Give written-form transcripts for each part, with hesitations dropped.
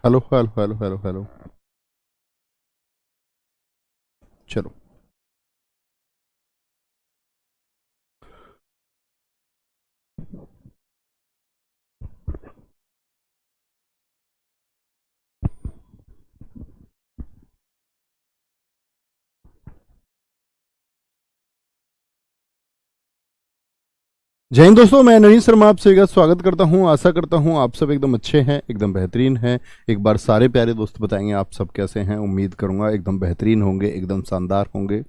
Hello hello hello hello hello. चलो। जय हिंद दोस्तों, मैं नवीन शर्मा आपसे एक बार स्वागत करता हूं। आशा करता हूं आप सब एकदम अच्छे हैं, एकदम बेहतरीन हैं। एक बार सारे प्यारे दोस्त बताएंगे आप सब कैसे हैं। उम्मीद करूंगा एकदम बेहतरीन होंगे, एकदम शानदार होंगे।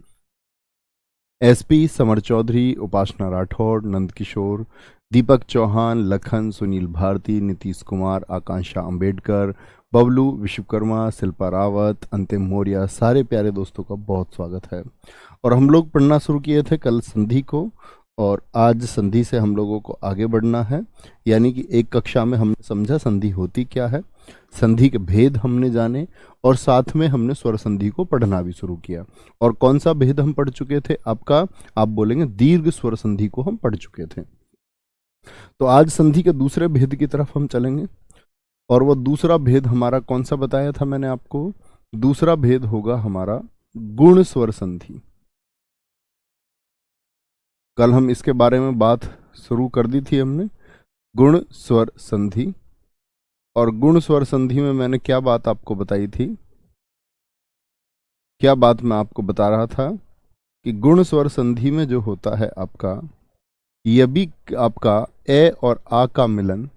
एसपी, समर चौधरी, उपासना राठौड़, नंद किशोर, दीपक चौहान, लखन, सुनील भारती, नीतीश कुमार, आकांक्षा अंबेडकर, बबलू विश्वकर्मा, शिल्पा रावत, अंतिम मौर्य, सारे प्यारे दोस्तों का बहुत स्वागत है। और हम लोग पढ़ना शुरू किए थे कल संधि को, और आज संधि से हम लोगों को आगे बढ़ना है। यानी कि एक कक्षा में हमने समझा संधि होती क्या है, संधि के भेद हमने जाने, और साथ में हमने स्वर संधि को पढ़ना भी शुरू किया। और कौन सा भेद हम पढ़ चुके थे आपका, आप बोलेंगे दीर्घ स्वर संधि को हम पढ़ चुके थे। तो आज संधि के दूसरे भेद की तरफ हम चलेंगे। और वो दूसरा भेद हमारा कौन सा बताया था मैंने आपको? दूसरा भेद होगा हमारा गुण स्वर संधि। कल हम इसके बारे में बात शुरू कर दी थी हमने, गुण स्वर संधि। और गुण स्वर संधि में मैंने क्या बात आपको बताई थी? क्या बात मैं आपको बता रहा था कि गुण स्वर संधि में जो होता है आपका, यदि आपका ए और आ का मिलन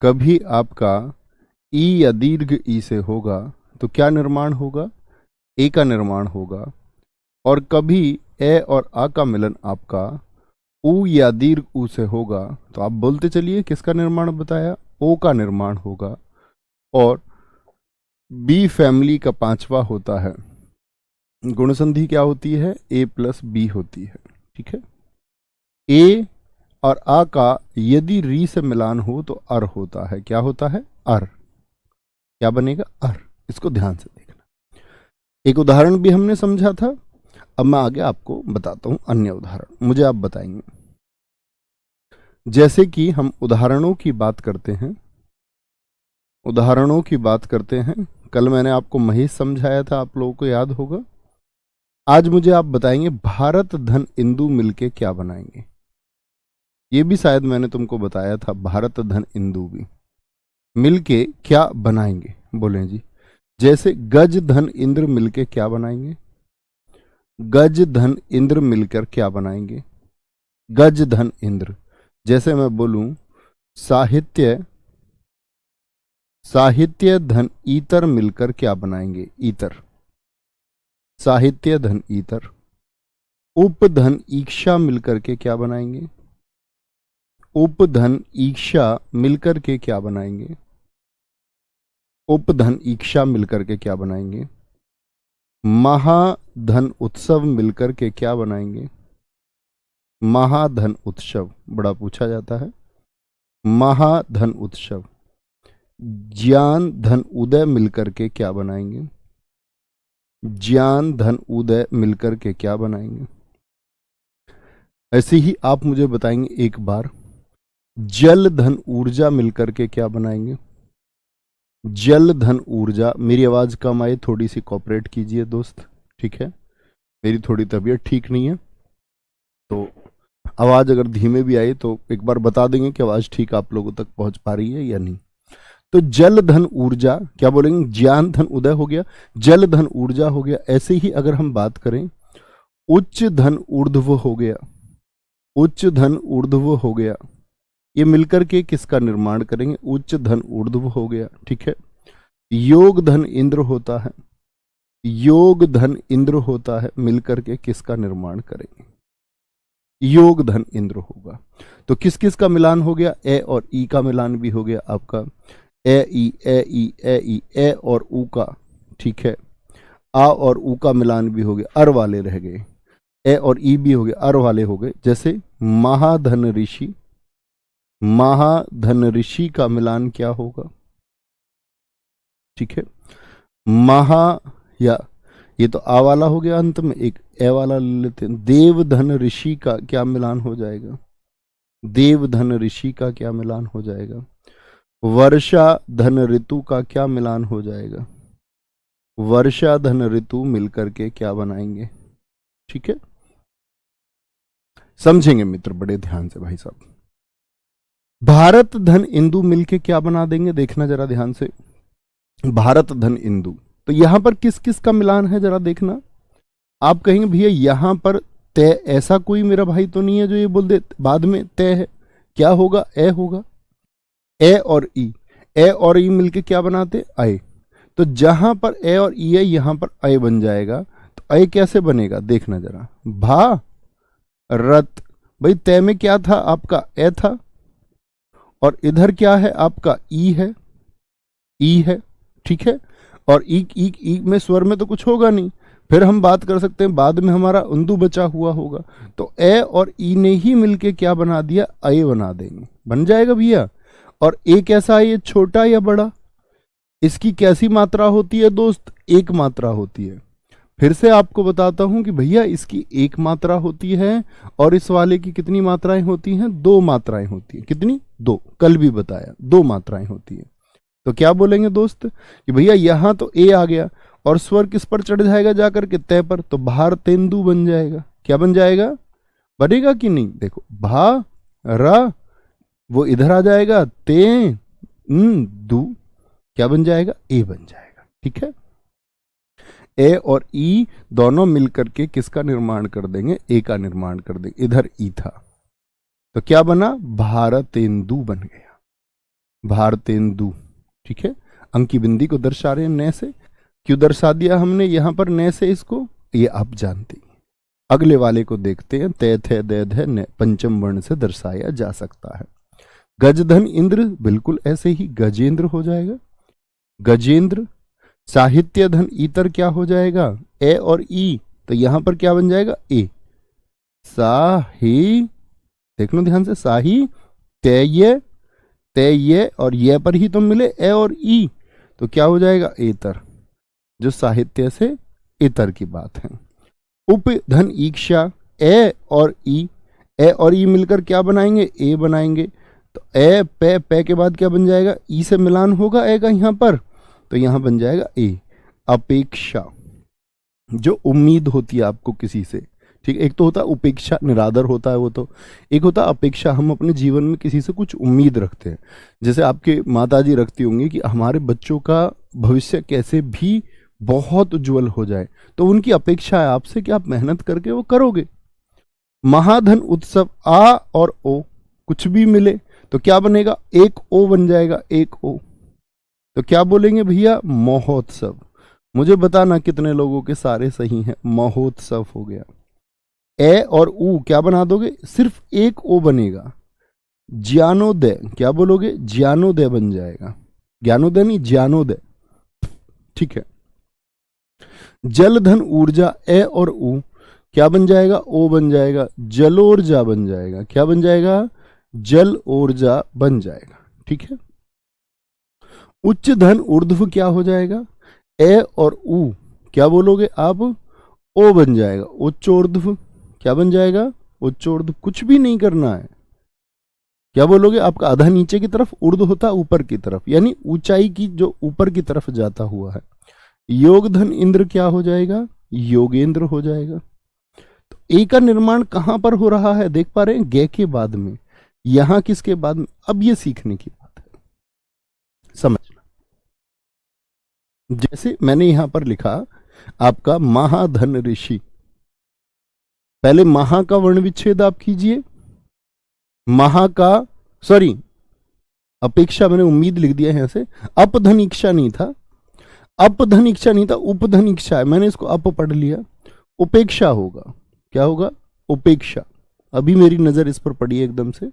कभी आपका ई या दीर्घ ई से होगा तो क्या निर्माण होगा? ए का निर्माण होगा। और कभी ए और आ का मिलन आपका ऊ या दीर्घ ऊ से होगा तो आप बोलते चलिए किसका निर्माण बताया? ओ का निर्माण होगा। और बी फैमिली का पांचवा होता है गुण संधि, क्या होती है? ए प्लस बी होती है। ठीक है। ए और आ का यदि री से मिलान हो तो अर होता है। क्या होता है? अर। क्या बनेगा? अर। इसको ध्यान से देखना। एक उदाहरण भी हमने समझा था। अब मैं आगे आपको बताता हूं अन्य उदाहरण, मुझे आप बताएंगे। जैसे कि हम उदाहरणों की बात करते हैं, उदाहरणों की बात करते हैं। कल मैंने आपको महेश समझाया था, आप लोगों को याद होगा। आज मुझे आप बताएंगे भारत धन इंदु मिलके क्या बनाएंगे। ये भी शायद मैंने तुमको बताया था, भारत धन इंदु भी मिलके क्या बनाएंगे। बोले जी। जैसे गज धन इंद्र मिलके क्या बनाएंगे? गज धन इंद्र मिलकर क्या बनाएंगे? गज धन इंद्र। जैसे मैं बोलूं साहित्य, साहित्य धन ईतर मिलकर क्या बनाएंगे? ईतर। साहित्य धन ईतर। उपधन ईक्षा मिलकर के क्या बनाएंगे? उपधन ईक्षा मिलकर के क्या बनाएंगे? उपधन ईक्षा मिलकर के क्या बनाएंगे? महाधन उत्सव मिलकर के क्या बनाएंगे? महाधन उत्सव बड़ा पूछा जाता है। महाधन उत्सव। ज्ञान धन उदय मिलकर के क्या बनाएंगे? ज्ञान धन उदय मिलकर के क्या बनाएंगे? ऐसे ही आप मुझे बताएंगे एक बार, जल धन ऊर्जा मिलकर के क्या बनाएंगे? जल धन ऊर्जा। मेरी आवाज कम आए थोड़ी सी कॉपरेट कीजिए दोस्त, ठीक है। मेरी थोड़ी तबीयत ठीक नहीं है, तो आवाज अगर धीमे भी आई तो एक बार बता देंगे कि आवाज ठीक आप लोगों तक पहुंच पा रही है या नहीं। तो जल धन ऊर्जा, क्या बोलेंगे? ज्ञान धन उदय हो गया, जल धन ऊर्जा हो गया। ऐसे ही अगर हम बात करें, उच्च धन ऊर्ध्व हो गया, उच्च धन ऊर्ध्व हो गया। ये मिलकर के किसका निर्माण करेंगे? उच्च धन ऊर्ध्व हो गया। ठीक है। योग धन इंद्र होता है, योग धन इंद्र होता है, मिलकर के किसका निर्माण करेंगे? योग धन इंद्र होगा। तो किस किस का मिलान हो गया? ए और ई का मिलान भी हो गया आपका। ए ई ए ई ए ई, ए और ऊ का। ठीक है। आ और ऊ का मिलान भी हो गया, अर वाले रह गए। ए और ई भी हो गए, अर वाले हो गए। जैसे महाधन ऋषि, महाधन ऋषि का मिलान क्या होगा? ठीक है। महा, या ये तो आ वाला हो गया, अंत में एक ए वाला ले लेते हैं। देवधन ऋषि का क्या मिलान हो जाएगा? देवधन ऋषि का क्या मिलान हो जाएगा? वर्षा धन ऋतु का क्या मिलान हो जाएगा? वर्षा धन ऋतु मिलकर के क्या बनाएंगे? ठीक है, समझेंगे मित्र बड़े ध्यान से भाई साहब। भारत धन इंदु मिलके क्या बना देंगे, देखना जरा ध्यान से। भारत धन इंदु, तो यहां पर किस किस का मिलान है जरा देखना। आप कहेंगे भैया यहां पर तय, ऐसा कोई मेरा भाई तो नहीं है जो ये बोल दे बाद में तय है। क्या होगा? ए होगा। ए और ई, ए और ई मिलके क्या बनाते? आए। तो जहां पर ए और ई है यहां पर अय बन जाएगा। तो अय कैसे बनेगा देखना जरा। भा रत, भाई तय में क्या था आपका? ए था, और इधर क्या है आपका? ई है, ई है, ठीक है। और ई में स्वर में तो कुछ होगा नहीं, फिर हम बात कर सकते हैं बाद में हमारा उंदू बचा हुआ होगा। तो ए और ई ने ही मिलके क्या बना दिया? अय बना देंगे, बन जाएगा भैया। और ए कैसा है? ये छोटा या बड़ा? इसकी कैसी मात्रा होती है दोस्त? एक मात्रा होती है। फिर से आपको बताता हूं कि भैया इसकी एक मात्रा होती है और इस वाले की कितनी मात्राएं होती हैं? दो मात्राएं होती हैं। कितनी? दो, कल भी बताया, दो मात्राएं होती हैं। तो क्या बोलेंगे दोस्त कि भैया यहां तो ए आ गया और स्वर किस पर चढ़ जाएगा जाकर के? तय पर। तो भारतेंदु बन जाएगा। क्या बन जाएगा? बनेगा कि नहीं? देखो, भा रा वो इधर आ जाएगा, ते दू क्या बन जाएगा? ए बन जाएगा। ठीक है, ए और ई दोनों मिलकर के किसका निर्माण कर देंगे? ए का निर्माण कर देंगे। इधर ई था तो क्या बना? भारतेंदु बन गया, भारतेंदु। ठीक है, अंकी बिंदी को दर्शा रहे हैं न से। क्यों दर्शा दिया हमने यहां पर न से इसको? ये आप जानते हैं। अगले वाले को देखते हैं। तय थे दे ध न पंचम वर्ण से दर्शाया जा सकता है। गजधन इंद्र, बिल्कुल ऐसे ही गजेंद्र हो जाएगा, गजेंद्र। साहित्य धन ईतर क्या हो जाएगा? ए और ई, तो यहां पर क्या बन जाएगा? ए। साही, देख लो ध्यान से, साही तय, तय और ये पर ही तो मिले ए और ई, तो क्या हो जाएगा? एतर, जो साहित्य से इतर की बात है। उप धन ईक्षा, ए और ई, ए और ई मिलकर क्या बनाएंगे? ए बनाएंगे। तो ए पे, पे के बाद क्या बन जाएगा? ई से मिलान होगा ए का यहां पर, तो यहां बन जाएगा ए। अपेक्षा, जो उम्मीद होती है आपको किसी से, ठीक। एक तो होता है उपेक्षा, निरादर होता है वो तो। एक होता है अपेक्षा, हम अपने जीवन में किसी से कुछ उम्मीद रखते हैं। जैसे आपके माताजी रखती होंगी कि हमारे बच्चों का भविष्य कैसे भी बहुत उज्जवल हो जाए, तो उनकी अपेक्षा है आपसे कि आप मेहनत करके वो करोगे। महाधन उत्सव, आ और ओ कुछ भी मिले तो क्या बनेगा? एक ओ बन जाएगा, एक ओ। तो क्या बोलेंगे भैया? महोत्सव। मुझे बताना कितने लोगों के सारे सही हैं। महोत्सव हो गया। ए और ऊ क्या बना दोगे? सिर्फ एक ओ बनेगा। ज्ञानोदय, क्या बोलोगे? ज्ञानोदय बन जाएगा। ज्ञानोदय नहीं, ज्ञानोदय। ठीक है। जलधन ऊर्जा, ए और ऊ क्या बन जाएगा? ओ बन जाएगा। जलोर्जा बन जाएगा। क्या बन जाएगा? जल ऊर्जा बन जाएगा। ठीक है। उच्च धन ऊर्ध्व क्या हो जाएगा? ए और ऊ क्या बोलोगे आप? ओ बन जाएगा। उच्चोर्ध्व क्या बन जाएगा? उच्चोर्ध्व। कुछ भी नहीं करना है। क्या बोलोगे? आपका आधा नीचे की तरफ, ऊर्ध्व होता ऊपर की तरफ, यानी ऊंचाई की जो ऊपर की तरफ जाता हुआ है। योग धन इंद्र क्या हो जाएगा? योगेंद्र हो जाएगा। तो ए का निर्माण कहां पर हो रहा है? देख पा रहे हैं, गे के बाद में। यहां किसके बाद में? अब ये सीखने की बात है, समझना। जैसे मैंने यहां पर लिखा आपका महाधन ऋषि, पहले महा का वर्ण विच्छेद आप कीजिए। महा का, सॉरी अपेक्षा, मैंने उम्मीद लिख दिया है यहां से। अपधन इच्छा नहीं था, अपधन इच्छा नहीं था, उपधन इच्छा है, मैंने इसको अप पढ़ लिया। उपेक्षा होगा। क्या होगा? उपेक्षा। अभी मेरी नजर इस पर पड़ी एकदम से।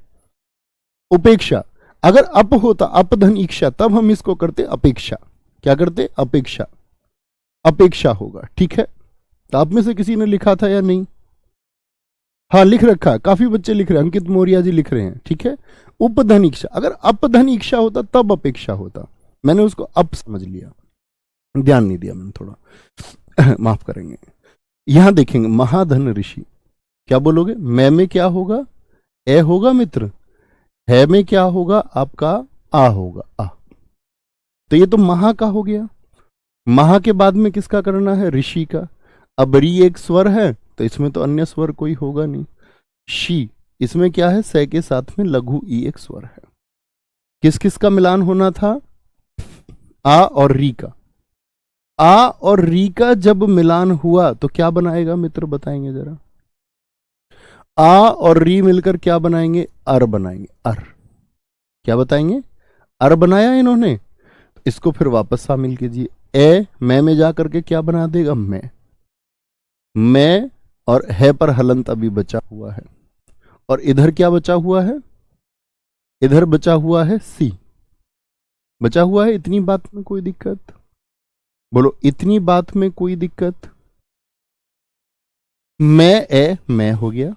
उपेक्षा। अगर अप होता, अपधन इच्छा, तब हम इसको करते अपेक्षा। क्या करते? अपेक्षा। अपेक्षा होगा। ठीक है। तो आप में से किसी ने लिखा था या नहीं? हाँ लिख रखा है, काफी बच्चे लिख रहे हैं, अंकित मौर्य जी लिख रहे हैं। ठीक है। उपधन इच्छा, अगर अपधन इच्छा होता तब अपेक्षा होता, मैंने उसको अप समझ लिया, ध्यान नहीं दिया मैंने थोड़ा माफ करेंगे। यहां देखेंगे महाधन ऋषि, क्या बोलोगे? मैं में क्या होगा? ए होगा मित्र। है में क्या होगा? आपका आ होगा, आ। तो ये तो महा का हो गया। महा के बाद में किसका करना है? ऋषि का। अब री एक स्वर है तो इसमें तो अन्य स्वर कोई होगा नहीं। शी, इसमें क्या है? से के साथ में लघु ई एक स्वर है। किस किस का मिलान होना था? आ और री का। आ और री का जब मिलान हुआ तो क्या बनाएगा मित्र, बताएंगे जरा। आ और री मिलकर क्या बनाएंगे? अर बनाएंगे, अर। क्या बताएंगे? अर बनाया इन्होंने। इसको फिर वापस शामिल कीजिए। ए मैं में जा करके क्या बना देगा? मैं और है पर हलंत अभी बचा हुआ है। और इधर क्या बचा हुआ है? इधर बचा हुआ है सी, बचा हुआ है। इतनी बात में कोई दिक्कत? बोलो, इतनी बात में कोई दिक्कत? मैं हो गया,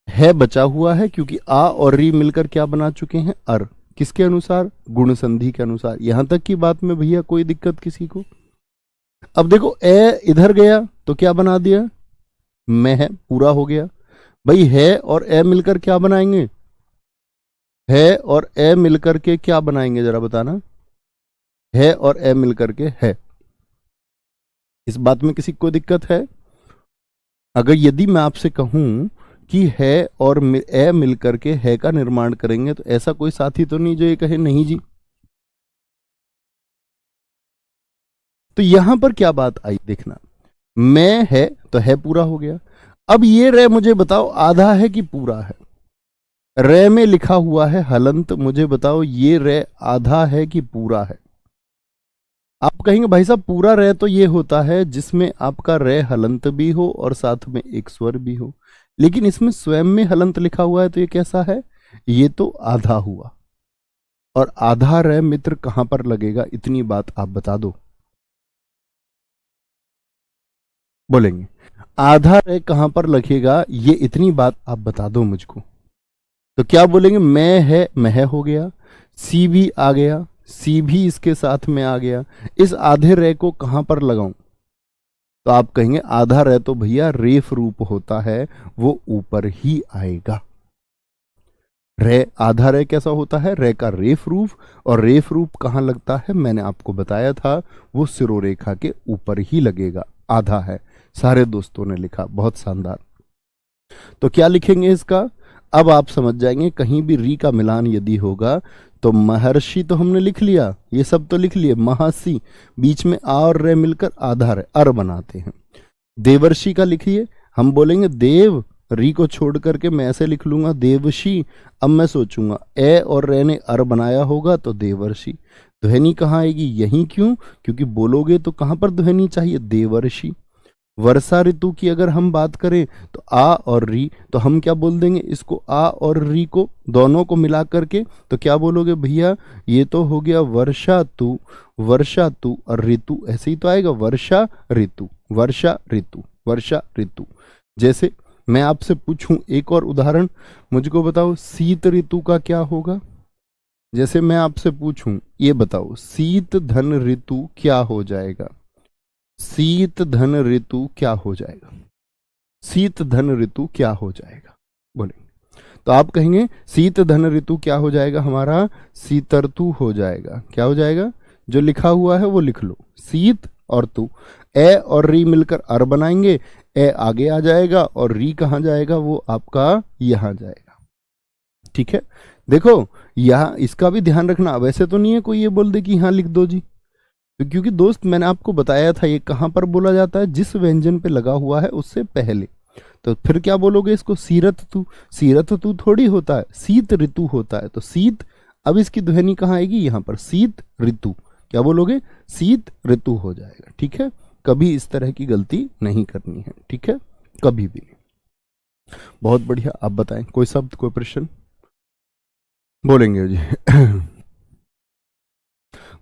है बचा हुआ है, क्योंकि आ और री मिलकर क्या बना चुके हैं? अर। किसके अनुसार? गुण संधि के अनुसार। यहां तक की बात में भैया कोई दिक्कत किसी को? अब देखो, ए इधर गया तो क्या बना दिया? मैं है, पूरा हो गया। भाई है और ए मिलकर क्या बनाएंगे? है और ए मिलकर के क्या बनाएंगे जरा बताना। है और ए मिलकर के है। इस बात में किसी को दिक्कत है? अगर यदि मैं आपसे कहूं कि है और ए मिलकर के है का निर्माण करेंगे, तो ऐसा कोई साथी तो नहीं जो ये कहे नहीं जी। तो यहां पर क्या बात आई देखना। मैं है तो है पूरा हो गया। अब ये रे मुझे बताओ आधा है कि पूरा है? रे में लिखा हुआ है हलंत, मुझे बताओ ये रे आधा है कि पूरा है? आप कहेंगे भाई साहब पूरा रे तो ये होता है जिसमें आपका रे हलंत भी हो और साथ में एक स्वर भी हो, लेकिन इसमें स्वयं में हलंत लिखा हुआ है तो ये कैसा है? ये तो आधा हुआ। और आधा रे मित्र कहां पर लगेगा? इतनी बात आप बता दो। बोलेंगे आधा रे कहां पर लगेगा, ये इतनी बात आप बता दो मुझको। तो क्या बोलेंगे? मैं है, मैं हो गया। सी भी आ गया, सी भी इसके साथ में आ गया। इस आधे रे को कहां पर लगाऊं? तो आप कहेंगे आधा रे तो भैया रेफ रूप होता है, वो ऊपर ही आएगा। रे, आधा रे कैसा होता है? रे का रेफ रूप। और रेफ रूप कहां लगता है? मैंने आपको बताया था, वो सिरोरेखा के ऊपर ही लगेगा। आधा है। सारे दोस्तों ने लिखा, बहुत शानदार। तो क्या लिखेंगे इसका? अब आप समझ जाएंगे, कहीं भी री का मिलान यदि होगा तो महर्षि तो हमने लिख लिया, ये सब तो लिख लिए, महर्षि बीच में आ और रे मिलकर आधार अर बनाते हैं। देवर्षि का लिखिए, हम बोलेंगे देव, री को छोड़ करके मैं ऐसे लिख लूंगा देवशी। अब मैं सोचूंगा ए और रे ने अर बनाया होगा तो देवर्षि। ध्वनि कहाँ आएगी? यहीं। क्यों? क्योंकि बोलोगे तो कहां पर ध्वनि चाहिए? देवर्षि। वर्षा ऋतु की अगर हम बात करें तो आ और री, तो हम क्या बोल देंगे इसको? आ और री को दोनों को मिला करके तो क्या बोलोगे भैया? ये तो हो गया वर्षा तु, वर्षा तु। और ऋतु ऐसे ही तो आएगा, वर्षा ऋतु, वर्षा ऋतु, वर्षा ऋतु। जैसे मैं आपसे पूछूं एक और उदाहरण, मुझको बताओ शीत ऋतु का क्या होगा? जैसे मैं आपसे पूछूं, ये बताओ शीत धन ऋतु क्या हो जाएगा? शीत धन ऋतु क्या हो जाएगा? शीत धन ऋतु क्या हो जाएगा? बोलेंगे तो आप कहेंगे शीत धन ऋतु क्या हो जाएगा हमारा? शीतर्तु हो जाएगा। क्या हो जाएगा? जो लिखा हुआ है वो लिख लो, शीत और तु। ए और री मिलकर अर बनाएंगे, ए आगे आ जाएगा और री कहां जाएगा? वो आपका यहां जाएगा। ठीक है, देखो यहां इसका भी ध्यान रखना। वैसे तो नहीं है कोई ये बोल दे कि यहां लिख दो जी, तो क्योंकि दोस्त मैंने आपको बताया था ये कहां पर बोला जाता है? जिस व्यंजन पे लगा हुआ है उससे पहले। तो फिर क्या बोलोगे इसको? सीरत तू। सीरत तू थोड़ी होता है, शीत ऋतु होता है। तो शीत, अब इसकी ध्वनि कहां आएगी? यहां पर, शीत ऋतु। क्या बोलोगे? शीत ऋतु हो जाएगा। ठीक है, कभी इस तरह की गलती नहीं करनी है। ठीक है, कभी भी नहीं। बहुत बढ़िया, आप बताएं कोई शब्द, कोई प्रश्न? बोलेंगे जी।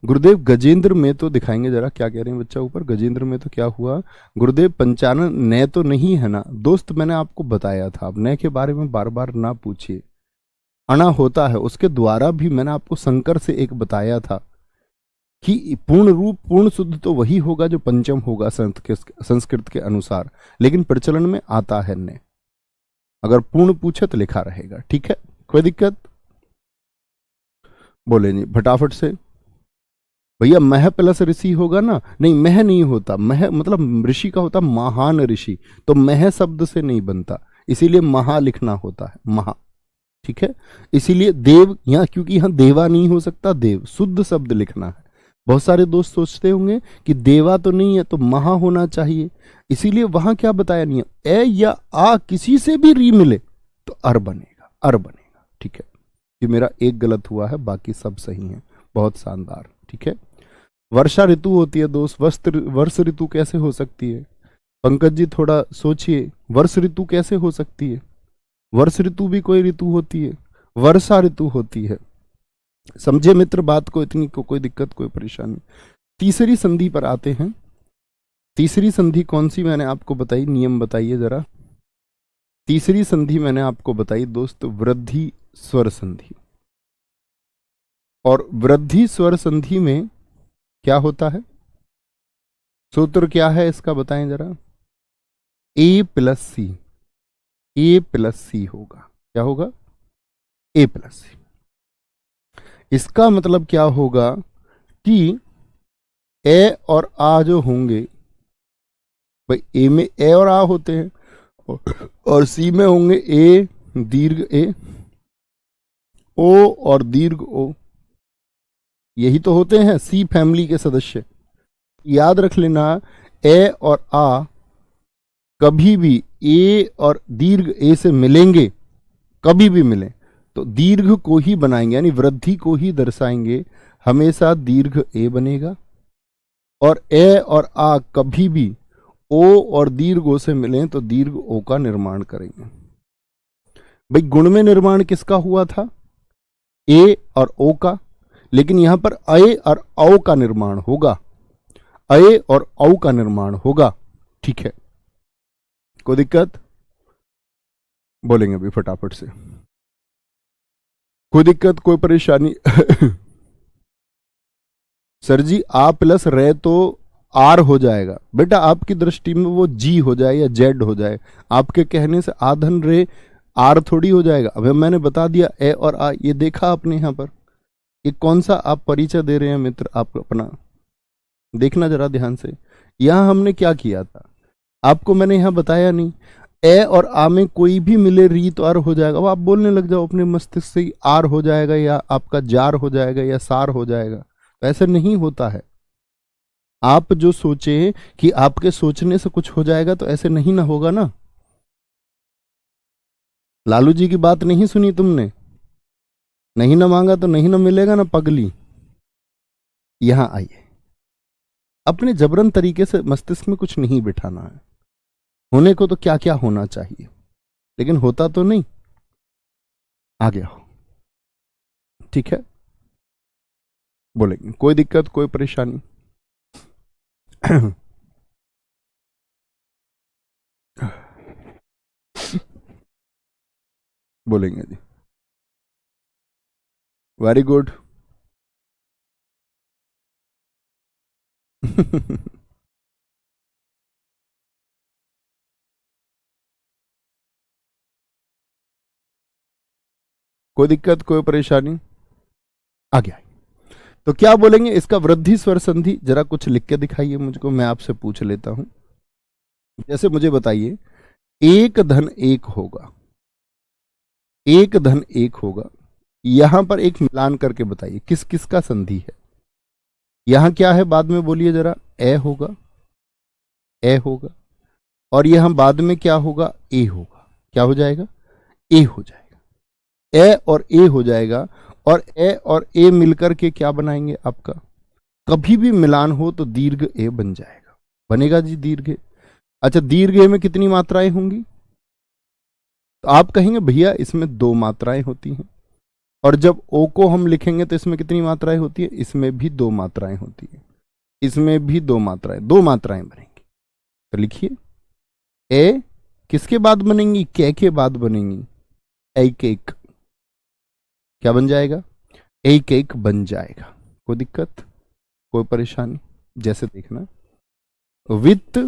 गुरुदेव गजेंद्र में तो दिखाएंगे जरा क्या कह रहे हैं बच्चा ऊपर। गजेंद्र में तो क्या हुआ? गुरुदेव पंचानन नए तो नहीं है ना दोस्त, मैंने आपको बताया था, अब नए के बारे में बार बार ना पूछिए। अणा होता है, उसके द्वारा भी मैंने आपको शंकर से एक बताया था कि पूर्ण रूप पूर्ण शुद्ध तो वही होगा जो पंचम होगा संस्कृत के अनुसार, लेकिन प्रचलन में आता है ने। अगर पूर्ण पूछे तो लिखा रहेगा। ठीक है, कोई दिक्कत? बोले नहीं फटाफट से। भैया मह प्लस ऋषि होगा ना, नहीं मह नहीं होता, मह मतलब ऋषि का होता महान ऋषि, तो मह शब्द से नहीं बनता, इसीलिए महा लिखना होता है, महा। ठीक है, इसीलिए देव यहाँ, क्योंकि यहाँ देवा नहीं हो सकता, देव शुद्ध शब्द लिखना है। बहुत सारे दोस्त सोचते होंगे कि देवा तो नहीं है तो महा होना चाहिए, इसीलिए वहां क्या बताया नहीं है, ए या आ किसी से भी री मिले तो अर बनेगा, अर बनेगा। ठीक है, ये मेरा एक गलत हुआ है, बाकी सब सही है, बहुत शानदार। ठीक है, वर्षा ऋतु होती है दोस्त, वर्ष ऋतु कैसे हो सकती है? पंकज जी थोड़ा सोचिए, वर्ष ऋतु कैसे हो सकती है? वर्ष ऋतु भी कोई ऋतु होती है, वर्षा ऋतु होती है। समझे मित्र बात को, इतनी को कोई दिक्कत कोई परेशानी। तीसरी संधि पर आते हैं। तीसरी संधि कौन सी मैंने आपको बताई, नियम बताइए जरा। तीसरी संधि मैंने आपको बताई दोस्त वृद्धि स्वर संधि, और वृद्धि स्वर संधि में क्या होता है, सूत्र क्या है इसका बताएं जरा। ए प्लस सी, ए प्लस सी होगा, क्या होगा, ए प्लस सी। इसका मतलब क्या होगा कि ए और आ जो होंगे, भाई ए में ए और आ होते हैं, और सी में होंगे ए दीर्घ ए, ओ और दीर्घ ओ, यही तो होते हैं सी फैमिली के सदस्य। याद रख लेना, ए और आ कभी भी ए और दीर्घ ए से मिलेंगे, कभी भी मिले तो दीर्घ को ही बनाएंगे, यानी वृद्धि को ही दर्शाएंगे, हमेशा दीर्घ ए बनेगा। और ए और आ कभी भी ओ और दीर्घ ओ से मिले तो दीर्घ ओ का निर्माण करेंगे। भाई गुण में निर्माण किसका हुआ था, ए और ओ का, लेकिन यहां पर अ और औ का निर्माण होगा, अ और औ का निर्माण होगा। ठीक है, कोई दिक्कत, बोलेंगे अभी फटाफट से, कोई दिक्कत कोई परेशानी? सर जी आ प्लस रे तो आर हो जाएगा, बेटा आपकी दृष्टि में वो जी हो जाए या जेड हो जाए, आपके कहने से आधन रे आर थोड़ी हो जाएगा। अब मैंने बता दिया ए और आ, ये देखा आपने यहां पर, ये कौन सा आप परिचय दे रहे हैं मित्र, आप अपना देखना जरा ध्यान से। यहां हमने क्या किया था, आपको मैंने यहां बताया नहीं, ए और आ में कोई भी मिले री तो आर हो जाएगा, वो आप बोलने लग जाओ अपने मस्तिष्क से आर हो जाएगा या आपका जार हो जाएगा या सार हो जाएगा, तो ऐसा नहीं होता है। आप जो सोचे कि आपके सोचने से कुछ हो जाएगा तो ऐसे नहीं ना होगा ना। लालू जी की बात नहीं सुनी तुमने, नहीं ना मांगा तो नहीं ना मिलेगा ना पगली। यहां आइए, अपने जबरन तरीके से मस्तिष्क में कुछ नहीं बिठाना है, होने को तो क्या क्या होना चाहिए, लेकिन होता तो नहीं, आ गया हो। ठीक है, बोलेंगे कोई दिक्कत कोई परेशानी? बोलेंगे जी, वेरी गुड। कोई दिक्कत कोई परेशानी? आ गया। तो क्या बोलेंगे इसका वृद्धि स्वर संधि, जरा कुछ लिख के दिखाइए मुझको, मैं आपसे पूछ लेता हूं। जैसे मुझे बताइए, एक धन एक होगा, एक धन एक होगा, यहां पर एक मिलान करके बताइए किस किस का संधि है। यहां क्या है बाद में बोलिए जरा, ए होगा, ए होगा, और यहां बाद में क्या होगा, ए होगा, क्या हो जाएगा, ए हो जाएगा, ए और ए हो जाएगा, और ए और ए मिलकर के क्या बनाएंगे आपका, कभी भी मिलान हो तो दीर्घ ए बन जाएगा, बनेगा जी दीर्घ ए। अच्छा दीर्घ ए में कितनी मात्राएं होंगी, तो आप कहेंगे भैया इसमें दो मात्राएं होती हैं, और जब ओ को हम लिखेंगे तो इसमें कितनी मात्राएं होती है, इसमें भी दो मात्राएं होती है, इसमें भी दो मात्राएं, दो मात्राएं बनेंगी। तो लिखिए, ए किसके बाद बनेंगी, कै के बाद बनेंगी, एक एक, क्या बन जाएगा, एक एक बन जाएगा। कोई दिक्कत कोई परेशानी? जैसे देखना, वित्त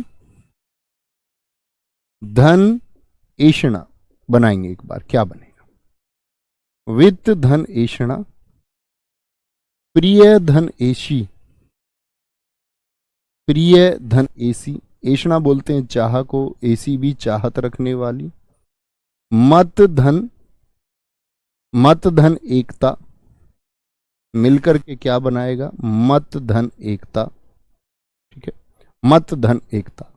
धन एषणा बनाएंगे एक बार, क्या बनेगा, वित्त धन एषणा, प्रिय धन एशी, प्रिय धन एसी, ऐषणा बोलते हैं चाह को, एसी भी चाहत रखने वाली। मत धन, मत धन एकता, मिलकर के क्या बनाएगा, मत धन एकता। ठीक है, मत धन एकता।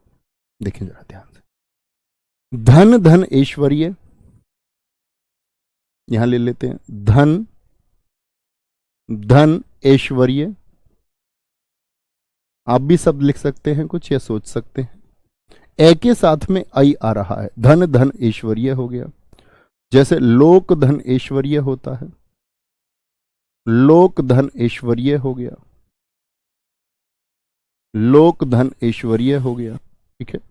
देखिए जरा ध्यान से, धन धन ऐश्वर्य, यहां ले लेते हैं धन धन ऐश्वर्य। आप भी शब्द लिख सकते हैं कुछ या सोच सकते हैं। ए के साथ में आई आ रहा है, धन धन ऐश्वर्य हो गया। जैसे लोक धन ऐश्वर्य होता है, लोक धन ऐश्वर्य हो गया, लोक धन ऐश्वर्य हो गया। ठीक है,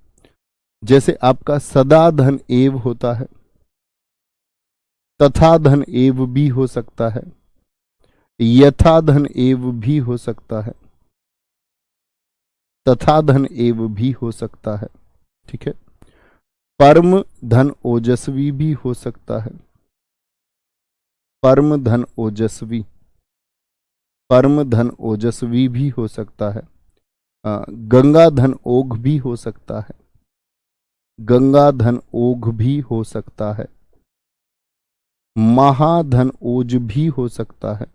जैसे आपका सदा धन एव होता है, तथा धन एव भी हो सकता है, यथा धन एव भी हो सकता है, तथा धन एव भी हो सकता है। ठीक है, परम धन ओजस्वी भी हो सकता है, परम धन ओजस्वी, परम धन ओजस्वी भी हो सकता है। गंगा धन ओघ भी हो सकता है, गंगा धन ओघ भी हो सकता है। महाधन ओज भी हो सकता है,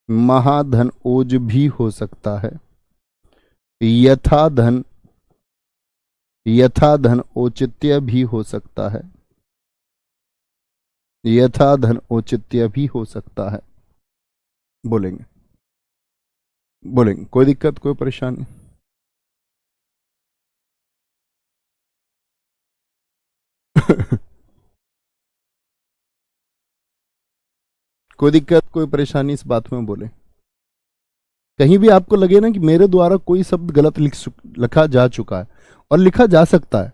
महाधन ओज भी हो सकता है। यथा धन, यथा धन औचित्य भी हो सकता है, यथा धन औचित्य भी हो सकता है। बोलेंगे बोलेंगे, कोई दिक्कत कोई परेशानी? कोई दिक्कत कोई परेशानी इस बात में बोले। कहीं भी आपको लगे ना कि मेरे द्वारा कोई शब्द गलत लिखा जा चुका है, और लिखा जा सकता है,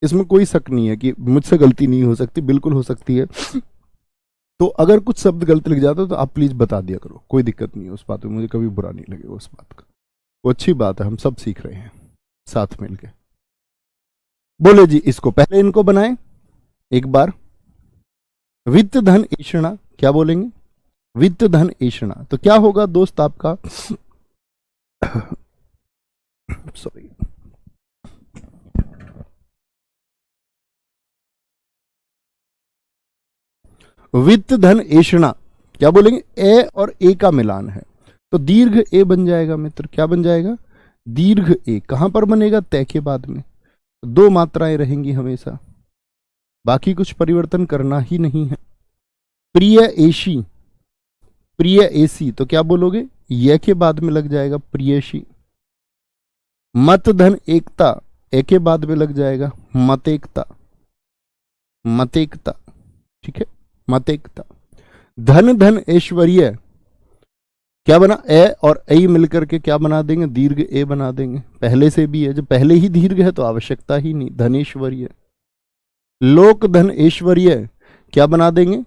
इसमें कोई शक नहीं है कि मुझसे गलती नहीं हो सकती, बिल्कुल हो सकती है। तो अगर कुछ शब्द गलत लिख जाता है तो आप प्लीज बता दिया करो, कोई दिक्कत नहीं है उस बात में, मुझे कभी बुरा नहीं लगेगा उस बात का। वो अच्छी बात है, हम सब सीख रहे हैं साथ मिलके। बोले जी, इसको पहले इनको बनाएं एक बार। वित्त धन ऐषणा, क्या बोलेंगे, वित्त धन ऐषणा। तो क्या होगा दोस्त आपका सॉरी, वित्त धन ऐषणा, क्या बोलेंगे, ए और ए का मिलान है तो दीर्घ ए बन जाएगा मित्र। क्या बन जाएगा, दीर्घ ए। कहां पर बनेगा, तय के बाद में। दो मात्राएं रहेंगी हमेशा, बाकी कुछ परिवर्तन करना ही नहीं है। प्रिय एशी, प्रिय एसी, तो क्या बोलोगे, यह के बाद में लग जाएगा प्रियशी। मत धन एकता, ए के बाद में लग जाएगा मतेकता, मतेकता। ठीक है, मतेकता। धन धन ऐश्वर्य, क्या बना, ए और ऐ मिलकर के क्या बना देंगे, दीर्घ ए बना देंगे। पहले से भी है, जब पहले ही दीर्घ है तो आवश्यकता ही नहीं, धनेश्वर्य। लोक धन ऐश्वर्य, क्या बना देंगे,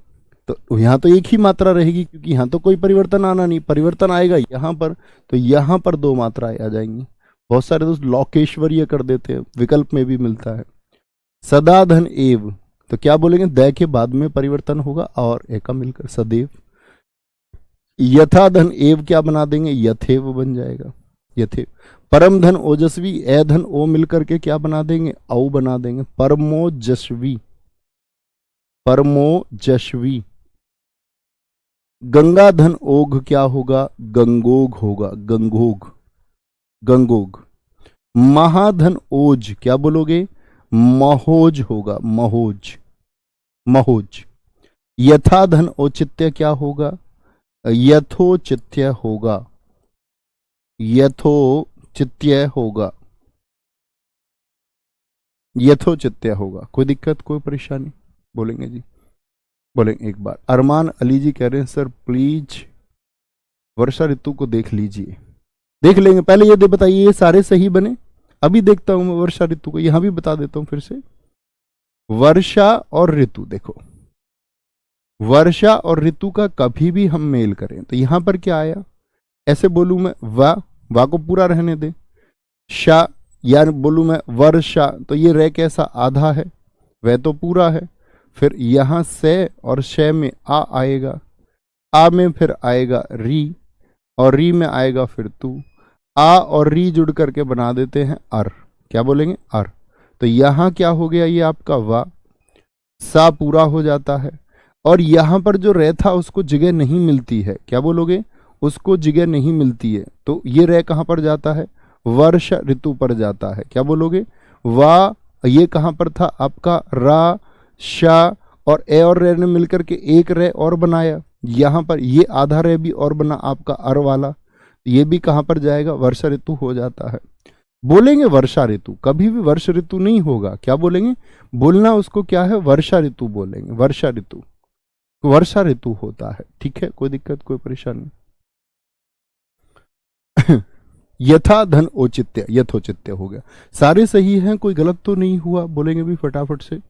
तो यहां तो एक ही मात्रा रहेगी, क्योंकि यहां तो कोई परिवर्तन आना नहीं, परिवर्तन आएगा यहां पर, तो यहां पर दो मात्राएं आ जाएंगी। बहुत सारे दोस्त लोकेश्वर्य कर देते हैं, विकल्प में भी मिलता है। सदा धन एव, तो क्या बोलेंगे, द के बाद में परिवर्तन होगा और ए का मिलकर सदैव। यथा धन एव, क्या बना देंगे, यथेव बन जाएगा, यथेव। परम धन ओजस्वी, ए धन ओ मिलकर के क्या बना देंगे, औ बना देंगे, परमोजस्वी, परमोजस्वी। गंगा धन ओघ, क्या होगा, गंगोग होगा, गंगोग, गंगोग। महाधन ओज, क्या बोलोगे, महोज होगा, महोज, महोज। यथा धन औचित्य, क्या होगा, यथोचित्य होगा, यथोचित्य होगा, यथोचित्य होगा। कोई दिक्कत कोई परेशानी? बोलेंगे जी, बोलेंगे एक बार। अरमान अली जी कह रहे हैं सर प्लीज वर्षा ऋतु को देख लीजिए। देख लेंगे, पहले ये बताइए ये सारे सही बने, अभी देखता हूं मैं वर्षा ऋतु को। यहां भी बता देता हूं फिर से, वर्षा और ऋतु। देखो, वर्षा और ऋतु का कभी भी हम मेल करें तो यहां पर क्या आया, ऐसे बोलूं मैं वा को पूरा रहने दे, शा या बोलूं मैं वर्षा, तो ये रे कैसा आधा है, वह तो पूरा है। फिर यहां से और शय में आ आएगा, आ में फिर आएगा री, और री में आएगा फिर तू। आ और री जुड़ करके बना देते हैं अर। क्या बोलेंगे? अर। तो यहां क्या हो गया? ये आपका वा, सा पूरा हो जाता है। और यहां पर जो रे था उसको जगह नहीं मिलती है। क्या बोलोगे? उसको जगह नहीं मिलती है। तो ये रे कहां पर जाता है? वर्ष ऋतु पर जाता है। क्या बोलोगे? वा, ये कहां पर था आपका? रा, शा, और ए और रे ने मिलकर के एक रे और बनाया। यहां पर ये आधा रे भी और बना आपका अर वाला। ये भी कहां पर जाएगा? वर्षा ऋतु हो जाता है। बोलेंगे वर्षा ऋतु, कभी भी वर्ष ऋतु नहीं होगा। क्या बोलेंगे? बोलना उसको क्या है? वर्षा ऋतु बोलेंगे। वर्षा ऋतु, वर्षा ऋतु होता है। ठीक है, कोई दिक्कत, कोई परेशानी? यथा धन औचित्य, यथोचित्य हो गया। सारे सही हैं, कोई गलत तो नहीं हुआ? बोलेंगे भी फटाफट से।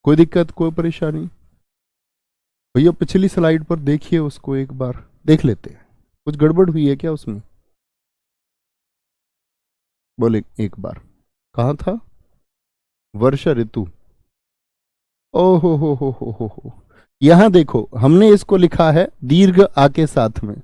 कोई दिक्कत, कोई परेशानी? भैया पिछली स्लाइड पर देखिए, उसको एक बार देख लेते हैं। कुछ गड़बड़ हुई है क्या उसमें? बोले एक बार। कहाँ था? वर्षा ऋतु। ओहो हो। यहां देखो, हमने इसको लिखा है दीर्घ आ के साथ में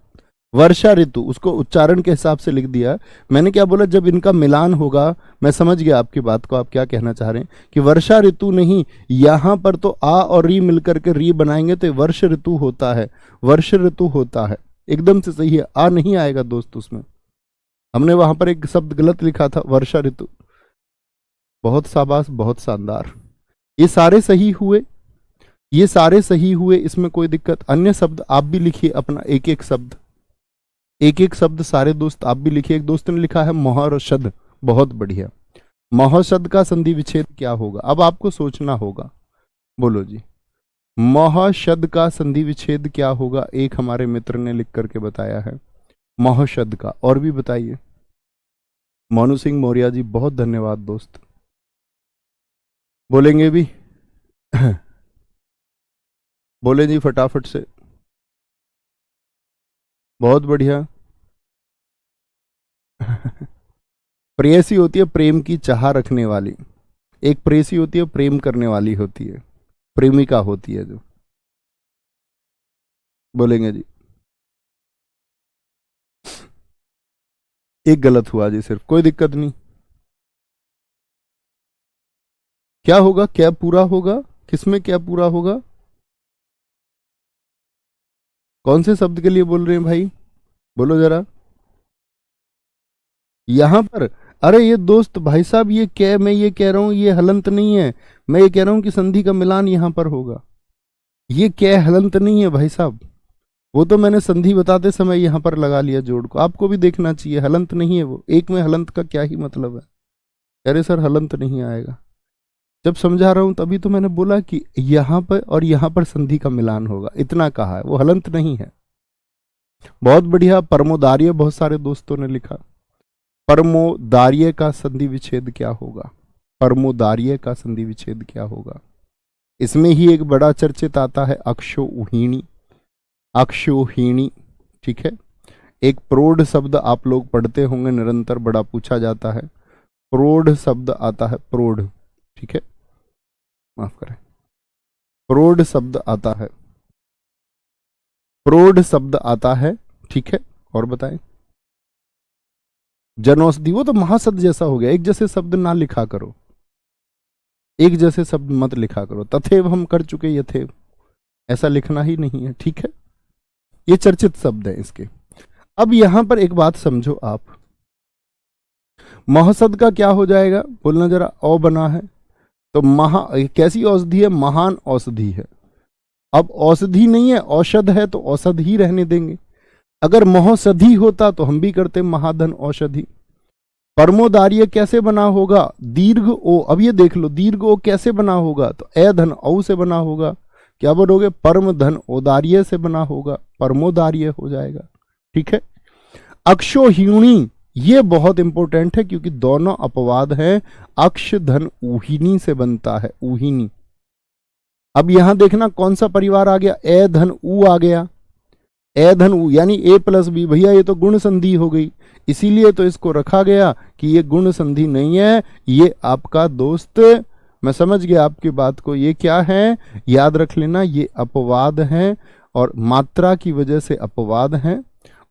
वर्षा ऋतु, उसको उच्चारण के हिसाब से लिख दिया। मैंने क्या बोला? जब इनका मिलान होगा, मैं समझ गया आपकी बात को, आप क्या कहना चाह रहे हैं कि वर्षा ऋतु नहीं, यहां पर तो आ और री मिलकर के री बनाएंगे तो वर्ष ऋतु होता है, वर्ष ऋतु होता है। एकदम से सही है, आ नहीं आएगा दोस्त उसमें। हमने वहां पर एक शब्द गलत लिखा था, वर्षा ऋतु। बहुत शाबाश, बहुत शानदार। ये सारे सही हुए, ये सारे सही हुए, इसमें कोई दिक्कत? अन्य शब्द आप भी लिखिए अपना, एक एक शब्द, एक एक शब्द सारे दोस्त आप भी लिखिए। एक दोस्त ने लिखा है महर्षद, बहुत बढ़िया। महर्षद का संधि विच्छेद क्या होगा? अब आपको सोचना होगा। बोलो जी, महर्षद का संधि विच्छेद क्या होगा? एक हमारे मित्र ने लिख करके बताया है महर्षद का। और भी बताइए। मोनू सिंह मौर्य जी, बहुत धन्यवाद दोस्त। बोलेंगे भी? बोले जी फटाफट से। बहुत बढ़िया। प्रेयसी होती है प्रेम की चाह रखने वाली, एक प्रेयसी होती है प्रेम करने वाली होती है, प्रेमिका होती है जो। बोलेंगे जी? एक गलत हुआ जी सिर्फ, कोई दिक्कत नहीं। क्या होगा? क्या पूरा होगा? किसमें क्या पूरा होगा? कौन से शब्द के लिए बोल रहे हैं भाई? बोलो जरा। यहां पर, अरे ये दोस्त भाई साहब, ये क्या, मैं ये कह रहा हूं ये हलंत नहीं है। मैं ये कह रहा हूं कि संधि का मिलान यहां पर होगा। ये क्या हलंत नहीं है भाई साहब। वो तो मैंने संधि बताते समय यहां पर लगा लिया जोड़ को, आपको भी देखना चाहिए। हलंत नहीं है वो। एक में हलंत का क्या ही मतलब है? अरे सर हलंत नहीं आएगा। जब समझा रहा हूं तभी तो मैंने बोला कि यहां पर और यहां पर संधि का मिलान होगा, इतना कहा है, वो हलंत नहीं है। बहुत बढ़िया। परमोदार्य, बहुत सारे दोस्तों ने लिखा। परमोदार्य का संधि विच्छेद क्या होगा? परमोदार्य का संधि विच्छेद क्या होगा? इसमें ही एक बड़ा चर्चित आता है अक्षोहिणी, अक्षोहिणी। ठीक है, एक प्रौढ़ शब्द आप लोग पढ़ते होंगे, निरंतर बड़ा पूछा जाता है। प्रौढ़ शब्द आता है, प्रौढ़। ठीक है, माफ करें, प्रौढ़ शब्द आता है, प्रौढ़ शब्द आता है। ठीक है, और बताएं। जनौषधि, वो तो महाशब्द जैसा हो गया, एक जैसे शब्द ना लिखा करो, एक जैसे शब्द मत लिखा करो। तथैव हम कर चुके, यथैव ऐसा लिखना ही नहीं है। ठीक है, ये चर्चित शब्द है इसके। अब यहां पर एक बात समझो आप, महसद का क्या हो जाएगा? बोलना जरा। औ बना है तो महा, कैसी औषधि है? महान औषधि है। अब औषधि नहीं है, औषध है, तो औषध ही रहने देंगे। अगर महौषधि होता तो हम भी करते महाधन औषधि। परमोदार्य कैसे बना होगा? दीर्घ ओ। अब ये देख लो, दीर्घ ओ कैसे बना होगा? तो ए धन औ से बना होगा। क्या बोलोगे? परम धन औदार्य से बना होगा, परमोदार्य हो जाएगा। ठीक है। अक्षोहिणी, ये बहुत इंपॉर्टेंट है क्योंकि दोनों अपवाद हैं। अक्ष धन ऊहिनी से बनता है, ऊहिनी। अब यहां देखना कौन सा परिवार आ गया? ए धन ऊ आ गया। ए धन ऊ यानी ए प्लस बी। भैया ये तो गुण संधि हो गई, इसीलिए तो इसको रखा गया कि ये गुण संधि नहीं है, ये आपका दोस्त मैं समझ गया आपकी बात को। ये क्या है, याद रख लेना, ये अपवाद हैं और मात्रा की वजह से अपवाद हैं।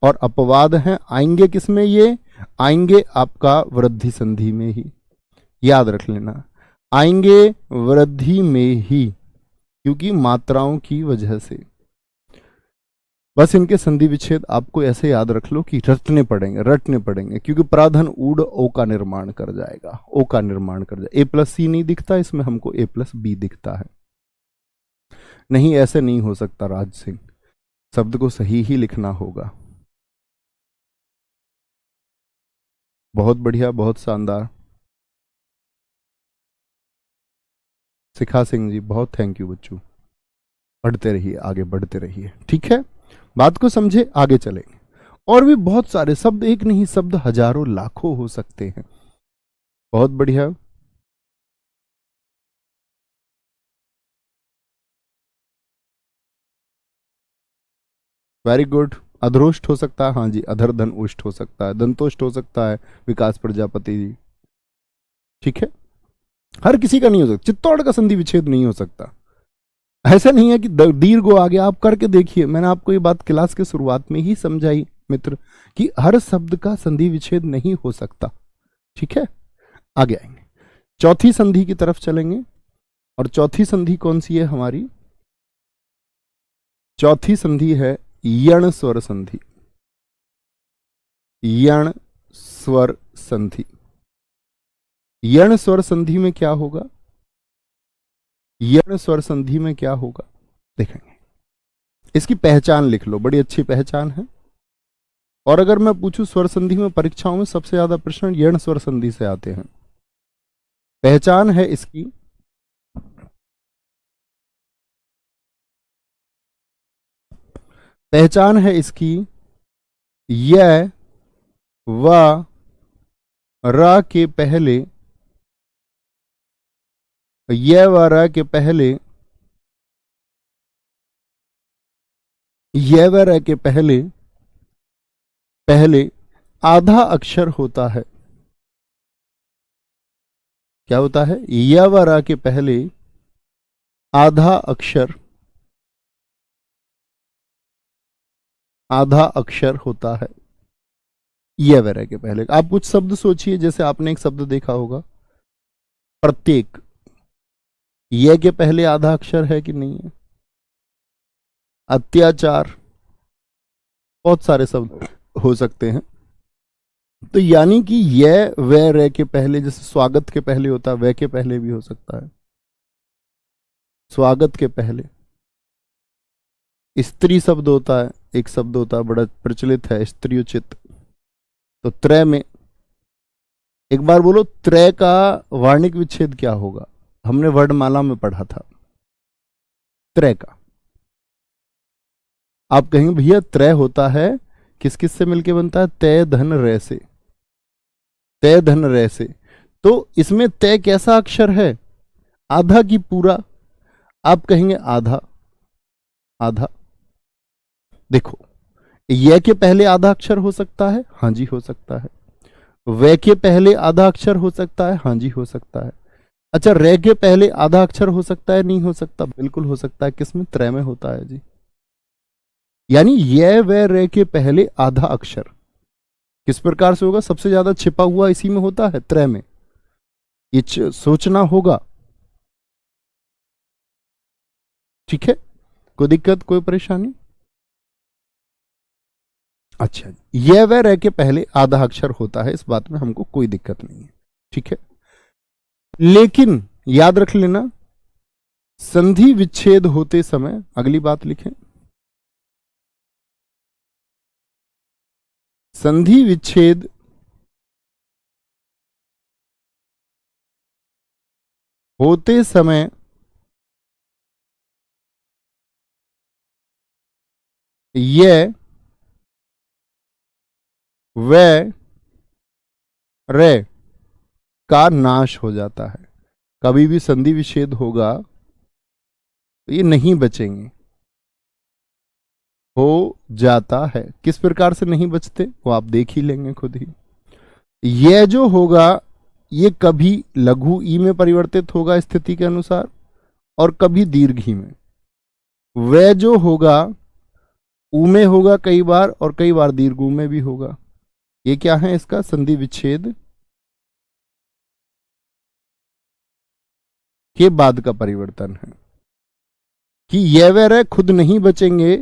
और अपवाद हैं आएंगे किसमें, ये आएंगे आपका वृद्धि संधि में ही, याद रख लेना, आएंगे वृद्धि में ही, क्योंकि मात्राओं की वजह से। बस इनके संधि विच्छेद आपको ऐसे याद रख लो कि रटने पड़ेंगे, क्योंकि प्राधन ऊड ओ का निर्माण कर जाएगा, ओ का निर्माण कर जाएगा। ए प्लस सी नहीं दिखता इसमें, हमको ए प्लस बी दिखता है। नहीं, ऐसे नहीं हो सकता राज सिंह, शब्द को सही ही लिखना होगा। बहुत बढ़िया, बहुत शानदार शिखा सिंह जी, बहुत थैंक यू बच्चों। बढ़ते रहिए, आगे बढ़ते रहिए, ठीक है, बात को समझे, आगे चलेंगे। और भी बहुत सारे शब्द, एक नहीं शब्द हजारों लाखों हो सकते हैं। बहुत बढ़िया, वेरी गुड। अधरोष्ट हो सकता है, हाँ जी, अधर धन उष्ट हो सकता है, दंतोष्ट हो सकता है, विकास प्रजापति जी, ठीक है। हर किसी का नहीं हो सकता, चित्तौड़ का संधि विच्छेद नहीं हो सकता। ऐसा नहीं है कि दीर्घ आ गया, आप करके देखिए। मैंने आपको ये बात क्लास के शुरुआत में ही समझाई मित्र, कि हर शब्द का संधि विच्छेद नहीं हो सकता, ठीक है। आगे आएंगे, चौथी संधि की तरफ चलेंगे। और चौथी संधि कौन सी है हमारी, चौथी संधि है यण स्वर संधि। यण स्वर संधि, यण स्वर संधि में क्या होगा, यण स्वर संधि में क्या होगा देखेंगे। इसकी पहचान लिख लो, बड़ी अच्छी पहचान है। और अगर मैं पूछूं स्वर संधि में, परीक्षाओं में सबसे ज्यादा प्रश्न यण स्वर संधि से आते हैं। पहचान है इसकी, पहचान है इसकी, य व र के पहले, य व र के पहले, य व र के पहले पहले आधा अक्षर होता है। क्या होता है, य व र के पहले आधा अक्षर, आधा अक्षर होता है य व र के पहले। आप कुछ शब्द सोचिए, जैसे आपने एक शब्द देखा होगा प्रत्येक, ये के पहले आधा अक्षर है कि नहीं है। अत्याचार, बहुत सारे शब्द हो सकते हैं। तो यानी कि ये व रे के पहले, जैसे स्वागत के पहले होता है, व के पहले भी हो सकता है, स्वागत के पहले। स्त्री शब्द होता है, एक शब्द होता है बड़ा प्रचलित है, स्त्रियोचित। तो त्रय में, एक बार बोलो त्रय का वार्णिक विच्छेद क्या होगा, हमने वर्णमाला में पढ़ा था त्रय का। आप कहेंगे भैया त्रय होता है किस किस से मिलके बनता है, तय धन रे से, तय धन रे से। तो इसमें तय कैसा अक्षर है, आधा की पूरा। आप कहेंगे आधा, आधा। देखो, ये के पहले आधा अक्षर हो सकता है, हाँ जी हो सकता है। वे के पहले आधा अक्षर हो सकता है, हाँ जी हो सकता है। अच्छा, रे के पहले आधा अक्षर हो सकता है, नहीं हो सकता, बिल्कुल हो सकता है। किसमें, त्रय में होता है जी। यानी ये वे रे के पहले आधा अक्षर किस प्रकार से होगा, सबसे ज्यादा छिपा हुआ इसी में होता है, त्रय में। ये सोचना होगा, ठीक है। कोई दिक्कत, कोई परेशानी। अच्छा, ये व रे के पहले आधा अक्षर होता है, इस बात में हमको कोई दिक्कत नहीं है, ठीक है। लेकिन याद रख लेना, संधि विच्छेद होते समय, अगली बात लिखें, संधि विच्छेद होते समय ये व रे का नाश हो जाता है। कभी भी संधि विच्छेद होगा तो ये नहीं बचेंगे, हो जाता है। किस प्रकार से नहीं बचते वो आप देख ही लेंगे खुद ही। यह जो होगा ये कभी लघु ई में परिवर्तित होगा स्थिति के अनुसार और कभी दीर्घ ई में। वह जो होगा ऊ में होगा कई बार और कई बार दीर्घ ऊ में भी होगा। ये क्या है? इसका संधि विच्छेद के बाद का परिवर्तन है कि ये व रह खुद नहीं बचेंगे,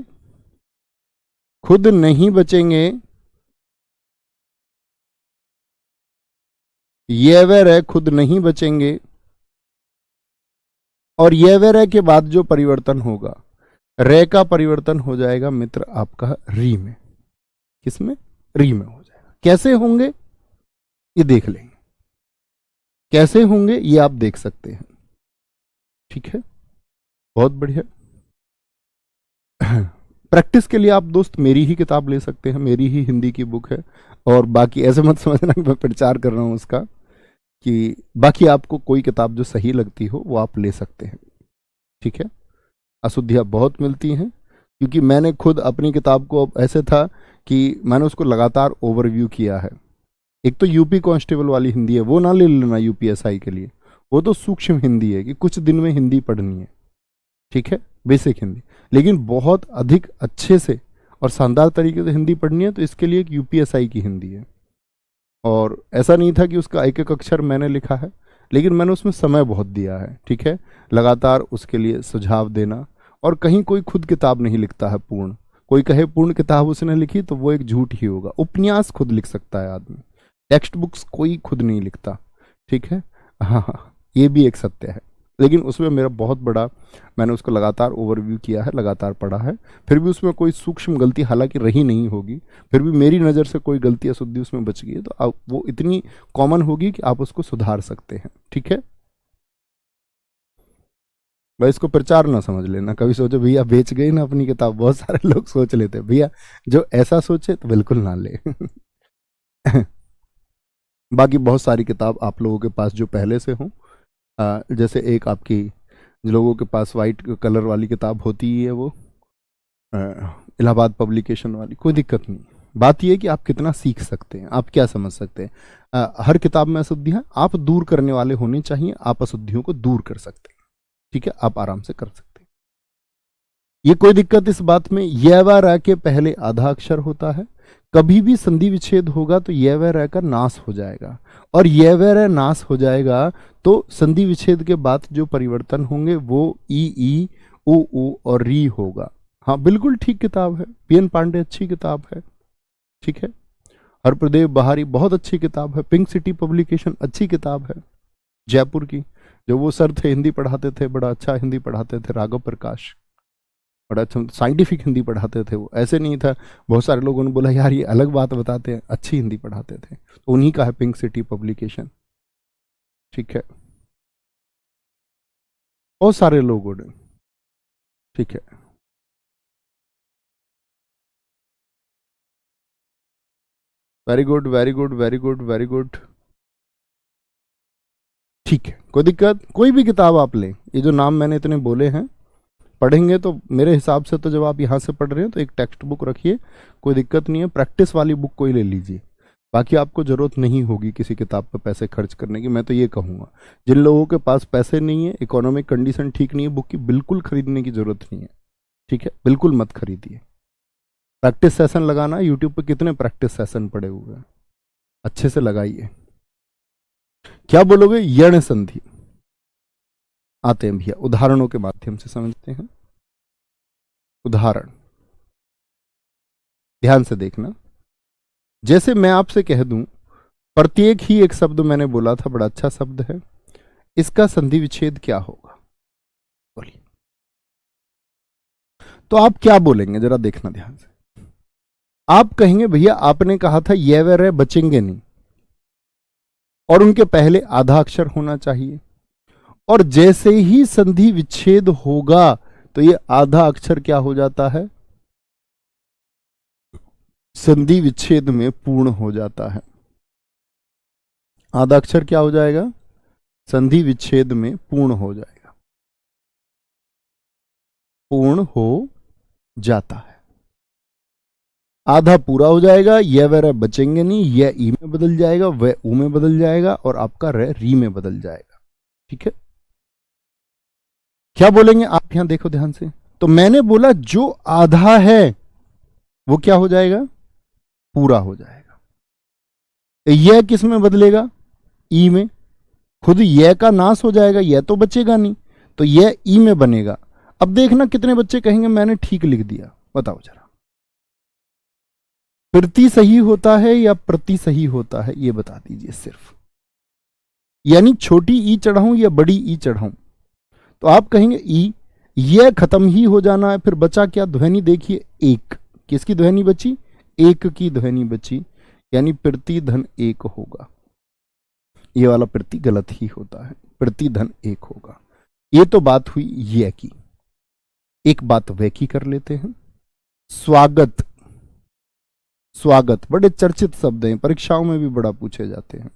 खुद नहीं बचेंगे, ये व रह खुद नहीं बचेंगे और ये व रह के बाद जो परिवर्तन होगा, रे का परिवर्तन हो जाएगा मित्र आपका री में। किसमें? री में हो जाएगा। कैसे होंगे ये देख लेंगे, कैसे होंगे ये आप देख सकते हैं। ठीक है, बहुत बढ़िया। प्रैक्टिस के लिए आप दोस्त मेरी ही किताब ले सकते हैं, मेरी ही हिंदी की बुक है। और बाकी ऐसे मत समझना कि मैं प्रचार कर रहा हूं उसका, कि बाकी आपको कोई किताब जो सही लगती हो वो आप ले सकते हैं। ठीक है, अशुद्धियाँ बहुत मिलती हैं, क्योंकि मैंने खुद अपनी किताब को ऐसे था कि मैंने उसको लगातार ओवरव्यू किया है। एक तो यूपी कांस्टेबल वाली हिंदी है, वो ना ले लेना यूपीएसआई के लिए, वो तो सूक्ष्म हिंदी है कि कुछ दिन में हिंदी पढ़नी है। ठीक है, बेसिक हिंदी, लेकिन बहुत अधिक अच्छे से और शानदार तरीके से हिंदी पढ़नी है तो इसके लिए एक यूपीएसआई की हिंदी है। और ऐसा नहीं था कि उसका एक एक अक्षर मैंने लिखा है, लेकिन मैंने उसमें समय बहुत दिया है। ठीक है, लगातार उसके लिए सुझाव देना। और कहीं कोई खुद किताब नहीं लिखता है पूर्ण, कोई कहे पूर्ण किताब उसने लिखी तो वो एक झूठ ही होगा। उपन्यास खुद लिख सकता है आदमी, टेक्स्ट बुक्स कोई खुद नहीं लिखता। ठीक है, हाँ, ये भी एक सत्य है। लेकिन उसमें मेरा बहुत बड़ा, मैंने उसको लगातार ओवरव्यू किया है, लगातार पढ़ा है, फिर भी उसमें कोई सूक्ष्म गलती हालांकि रही नहीं होगी, फिर भी मेरी नज़र से कोई गलती अशुद्धि उसमें बच गई है तो आप वो इतनी कॉमन होगी कि आप उसको सुधार सकते हैं। ठीक है भाई, इसको प्रचार ना समझ लेना, कभी सोचो भैया बेच गई ना अपनी किताब। बहुत सारे लोग सोच लेते हैं भैया, जो ऐसा सोचे तो बिल्कुल ना ले। बाकी बहुत सारी किताब आप लोगों के पास जो पहले से हों, जैसे एक आपकी लोगों के पास वाइट कलर वाली किताब होती है, वो इलाहाबाद पब्लिकेशन वाली, कोई दिक्कत नहीं। बात यह है कि आप कितना सीख सकते हैं, आप क्या समझ सकते हैं। हर किताब में अशुद्धियाँ आप दूर करने वाले होने चाहिए, आप अशुद्धियों को दूर कर सकते हैं। ठीक है, आप आराम से कर सकते हैं। ये कोई दिक्कत इस बात में, य व र के पहले आधा अक्षर होता है, कभी भी संधि विच्छेद होगा तो य व र का नाश हो जाएगा, और य व र नाश हो जाएगा तो संधि विच्छेद के बाद जो परिवर्तन होंगे वो ई उ और री होगा। हाँ बिल्कुल ठीक किताब है, पीएन पांडे अच्छी किताब है। ठीक है, हरप्रदेव बहारी बहुत अच्छी किताब है, पिंक सिटी पब्लिकेशन अच्छी किताब है जयपुर की। जो वो सर थे हिंदी पढ़ाते थे, बड़ा अच्छा हिंदी पढ़ाते थे, राघव प्रकाश, बड़ा अच्छा साइंटिफिक हिंदी पढ़ाते थे वो, ऐसे नहीं था। बहुत सारे लोगों ने बोला यार ये अलग बात बताते हैं, अच्छी हिंदी पढ़ाते थे, तो उन्हीं का है पिंक सिटी पब्लिकेशन। ठीक है, बहुत सारे लोगों ने। ठीक है, very good very good very good very good. ठीक है, कोई दिक्कत, कोई भी किताब आप लें, ये जो नाम मैंने इतने बोले हैं पढ़ेंगे तो मेरे हिसाब से तो जब आप यहाँ से पढ़ रहे हैं तो एक टेक्स्ट बुक रखिए, कोई दिक्कत नहीं है, प्रैक्टिस वाली बुक कोई ले लीजिए। बाकी आपको ज़रूरत नहीं होगी किसी किताब पर पैसे खर्च करने की। मैं तो ये कहूँगा जिन लोगों के पास पैसे नहीं है, इकोनॉमिक कंडीशन ठीक नहीं है, बुक की बिल्कुल खरीदने की ज़रूरत नहीं है। ठीक है, बिल्कुल मत खरीदिए। प्रैक्टिस सेशन लगाना, यूट्यूब पर कितने प्रैक्टिस सेशन पड़े हुए हैं, अच्छे से लगाइए। क्या बोलोगे? यण संधि आते हैं भैया, उदाहरणों के माध्यम से समझते हैं। उदाहरण ध्यान से देखना, जैसे मैं आपसे कह दूं प्रत्येक ही एक शब्द मैंने बोला था, बड़ा अच्छा शब्द है, इसका संधि विच्छेद क्या होगा, बोलिए। तो आप क्या बोलेंगे जरा देखना ध्यान से। आप कहेंगे भैया आपने कहा था ये व रे बचेंगे नहीं, और उनके पहले आधा अक्षर होना चाहिए, और जैसे ही संधि विच्छेद होगा तो ये आधा अक्षर क्या हो जाता है, संधि विच्छेद में पूर्ण हो जाता है। आधा अक्षर क्या हो जाएगा, संधि विच्छेद में पूर्ण हो जाएगा, पूर्ण हो जाता है। आधा पूरा हो जाएगा, यह व रह बचेंगे नहीं, यह ई में बदल जाएगा, वह ऊ में बदल जाएगा और आपका रह री में बदल जाएगा। ठीक है, क्या बोलेंगे आप यहां देखो ध्यान से। तो मैंने बोला जो आधा है वो क्या हो जाएगा, पूरा हो जाएगा। यह किस में बदलेगा, ई में। खुद यह का नाश हो जाएगा, यह तो बचेगा नहीं, तो यह ई में बनेगा। अब देखना कितने बच्चे कहेंगे मैंने ठीक लिख दिया, बताओ जरा। प्रति सही होता है या प्रति सही होता है, यह बता दीजिए सिर्फ। यानी छोटी ई चढ़ाऊं या बड़ी ई चढ़ाऊं। तो आप कहेंगे ई, यह खत्म ही हो जाना है, फिर बचा क्या, ध्वनि देखिए एक। किसकी ध्वनि बची, एक की ध्वनि बची, यानी प्रति धन एक होगा। ये वाला प्रति गलत ही होता है, प्रति धन एक होगा। ये तो बात हुई यह की। एक बात वह की कर लेते हैं। स्वागत, स्वागत बड़े चर्चित शब्द हैं, परीक्षाओं में भी बड़ा पूछे जाते हैं।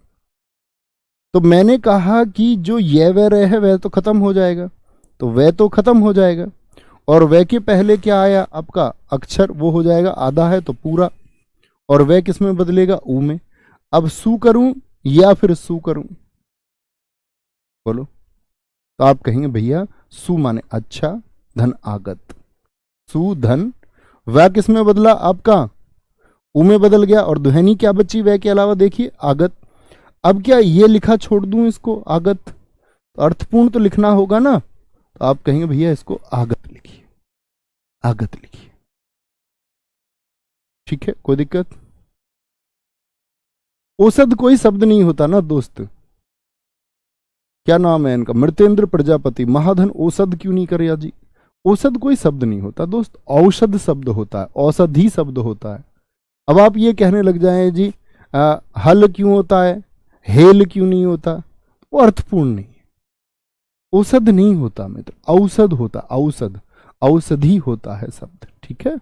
तो मैंने कहा कि जो यह वह रह है वह तो खत्म हो जाएगा, तो वह तो खत्म हो जाएगा, और वह के पहले क्या आया आपका अक्षर, वो हो जाएगा आधा है तो पूरा, और वह किस में बदलेगा, ऊ में। अब सु करूं या फिर सु करूं, बोलो। तो आप कहेंगे भैया सु माने अच्छा, धन आगत, सु धन। वह किस में बदला आपका, ऊ में बदल गया, और ध्वनि क्या बची वह के अलावा, देखिए आगत। अब क्या ये लिखा छोड़ दूं इसको आगत, तो अर्थपूर्ण तो लिखना होगा ना। तो आप कहेंगे भैया इसको आगत लिखिए, आगत लिखिए। ठीक है, कोई दिक्कत। औसत कोई शब्द नहीं होता ना दोस्त। क्या नाम है इनका, मृतेंद्र प्रजापति, महाधन औषध क्यों नहीं करे जी। औषध कोई शब्द नहीं होता दोस्त, औषध शब्द होता है, औषधि शब्द होता है। अब आप ये कहने लग जाए जी हल क्यों होता है, हेल क्यों नहीं होता, वो अर्थपूर्ण नहीं है। औषध नहीं होता मित्र, औषध होता, औषध, औषधि होता है शब्द। ठीक है,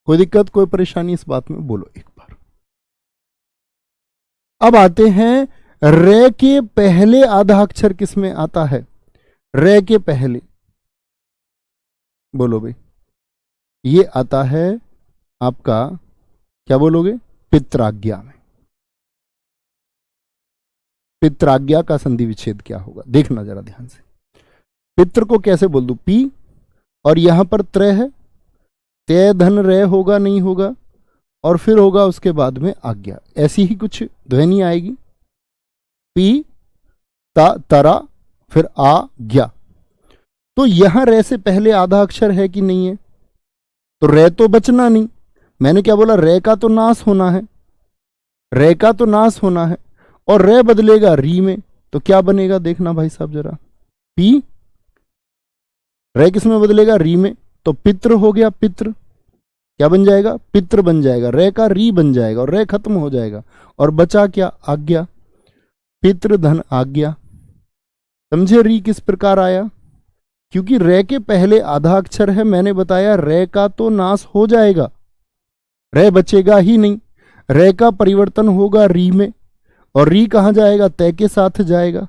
कोई दिक्कत कोई परेशानी इस बात में, बोलो एक बार। अब आते हैं रे के पहले आधा अक्षर किस में आता है, रे के पहले, बोलो भाई। ये आता है आपका, क्या बोलोगे, पित्राज्ञा में। पित्राज्ञा का संधि विच्छेद क्या होगा, देखना जरा ध्यान से। पित्र को कैसे बोल दूं, पी, और यहां पर त्रय है, तय धन रे होगा नहीं होगा, और फिर होगा उसके बाद में आज्ञा। ऐसी ही कुछ ध्वनि आएगी, पी ता तरा फिर आज्ञा। तो यहां रे से पहले आधा अक्षर है कि नहीं है, तो रे तो बचना नहीं। मैंने क्या बोला, रे का तो नाश होना है, रे का तो नाश होना है, और रे बदलेगा री में, तो क्या बनेगा देखना भाई साहब जरा। पी, रे किस में बदलेगा, री में, तो पित्र हो गया, पित्र क्या बन जाएगा, पित्र बन जाएगा, रे का री बन जाएगा और रे खत्म हो जाएगा, और बचा क्या, आज्ञा, पित्र धन आज्ञा। समझे री किस प्रकार आया, क्योंकि रे के पहले आधा अक्षर है, मैंने बताया रे का तो नाश हो जाएगा, रे बचेगा ही नहीं, रे का परिवर्तन होगा री में, और री कहां जाएगा, तय के साथ जाएगा।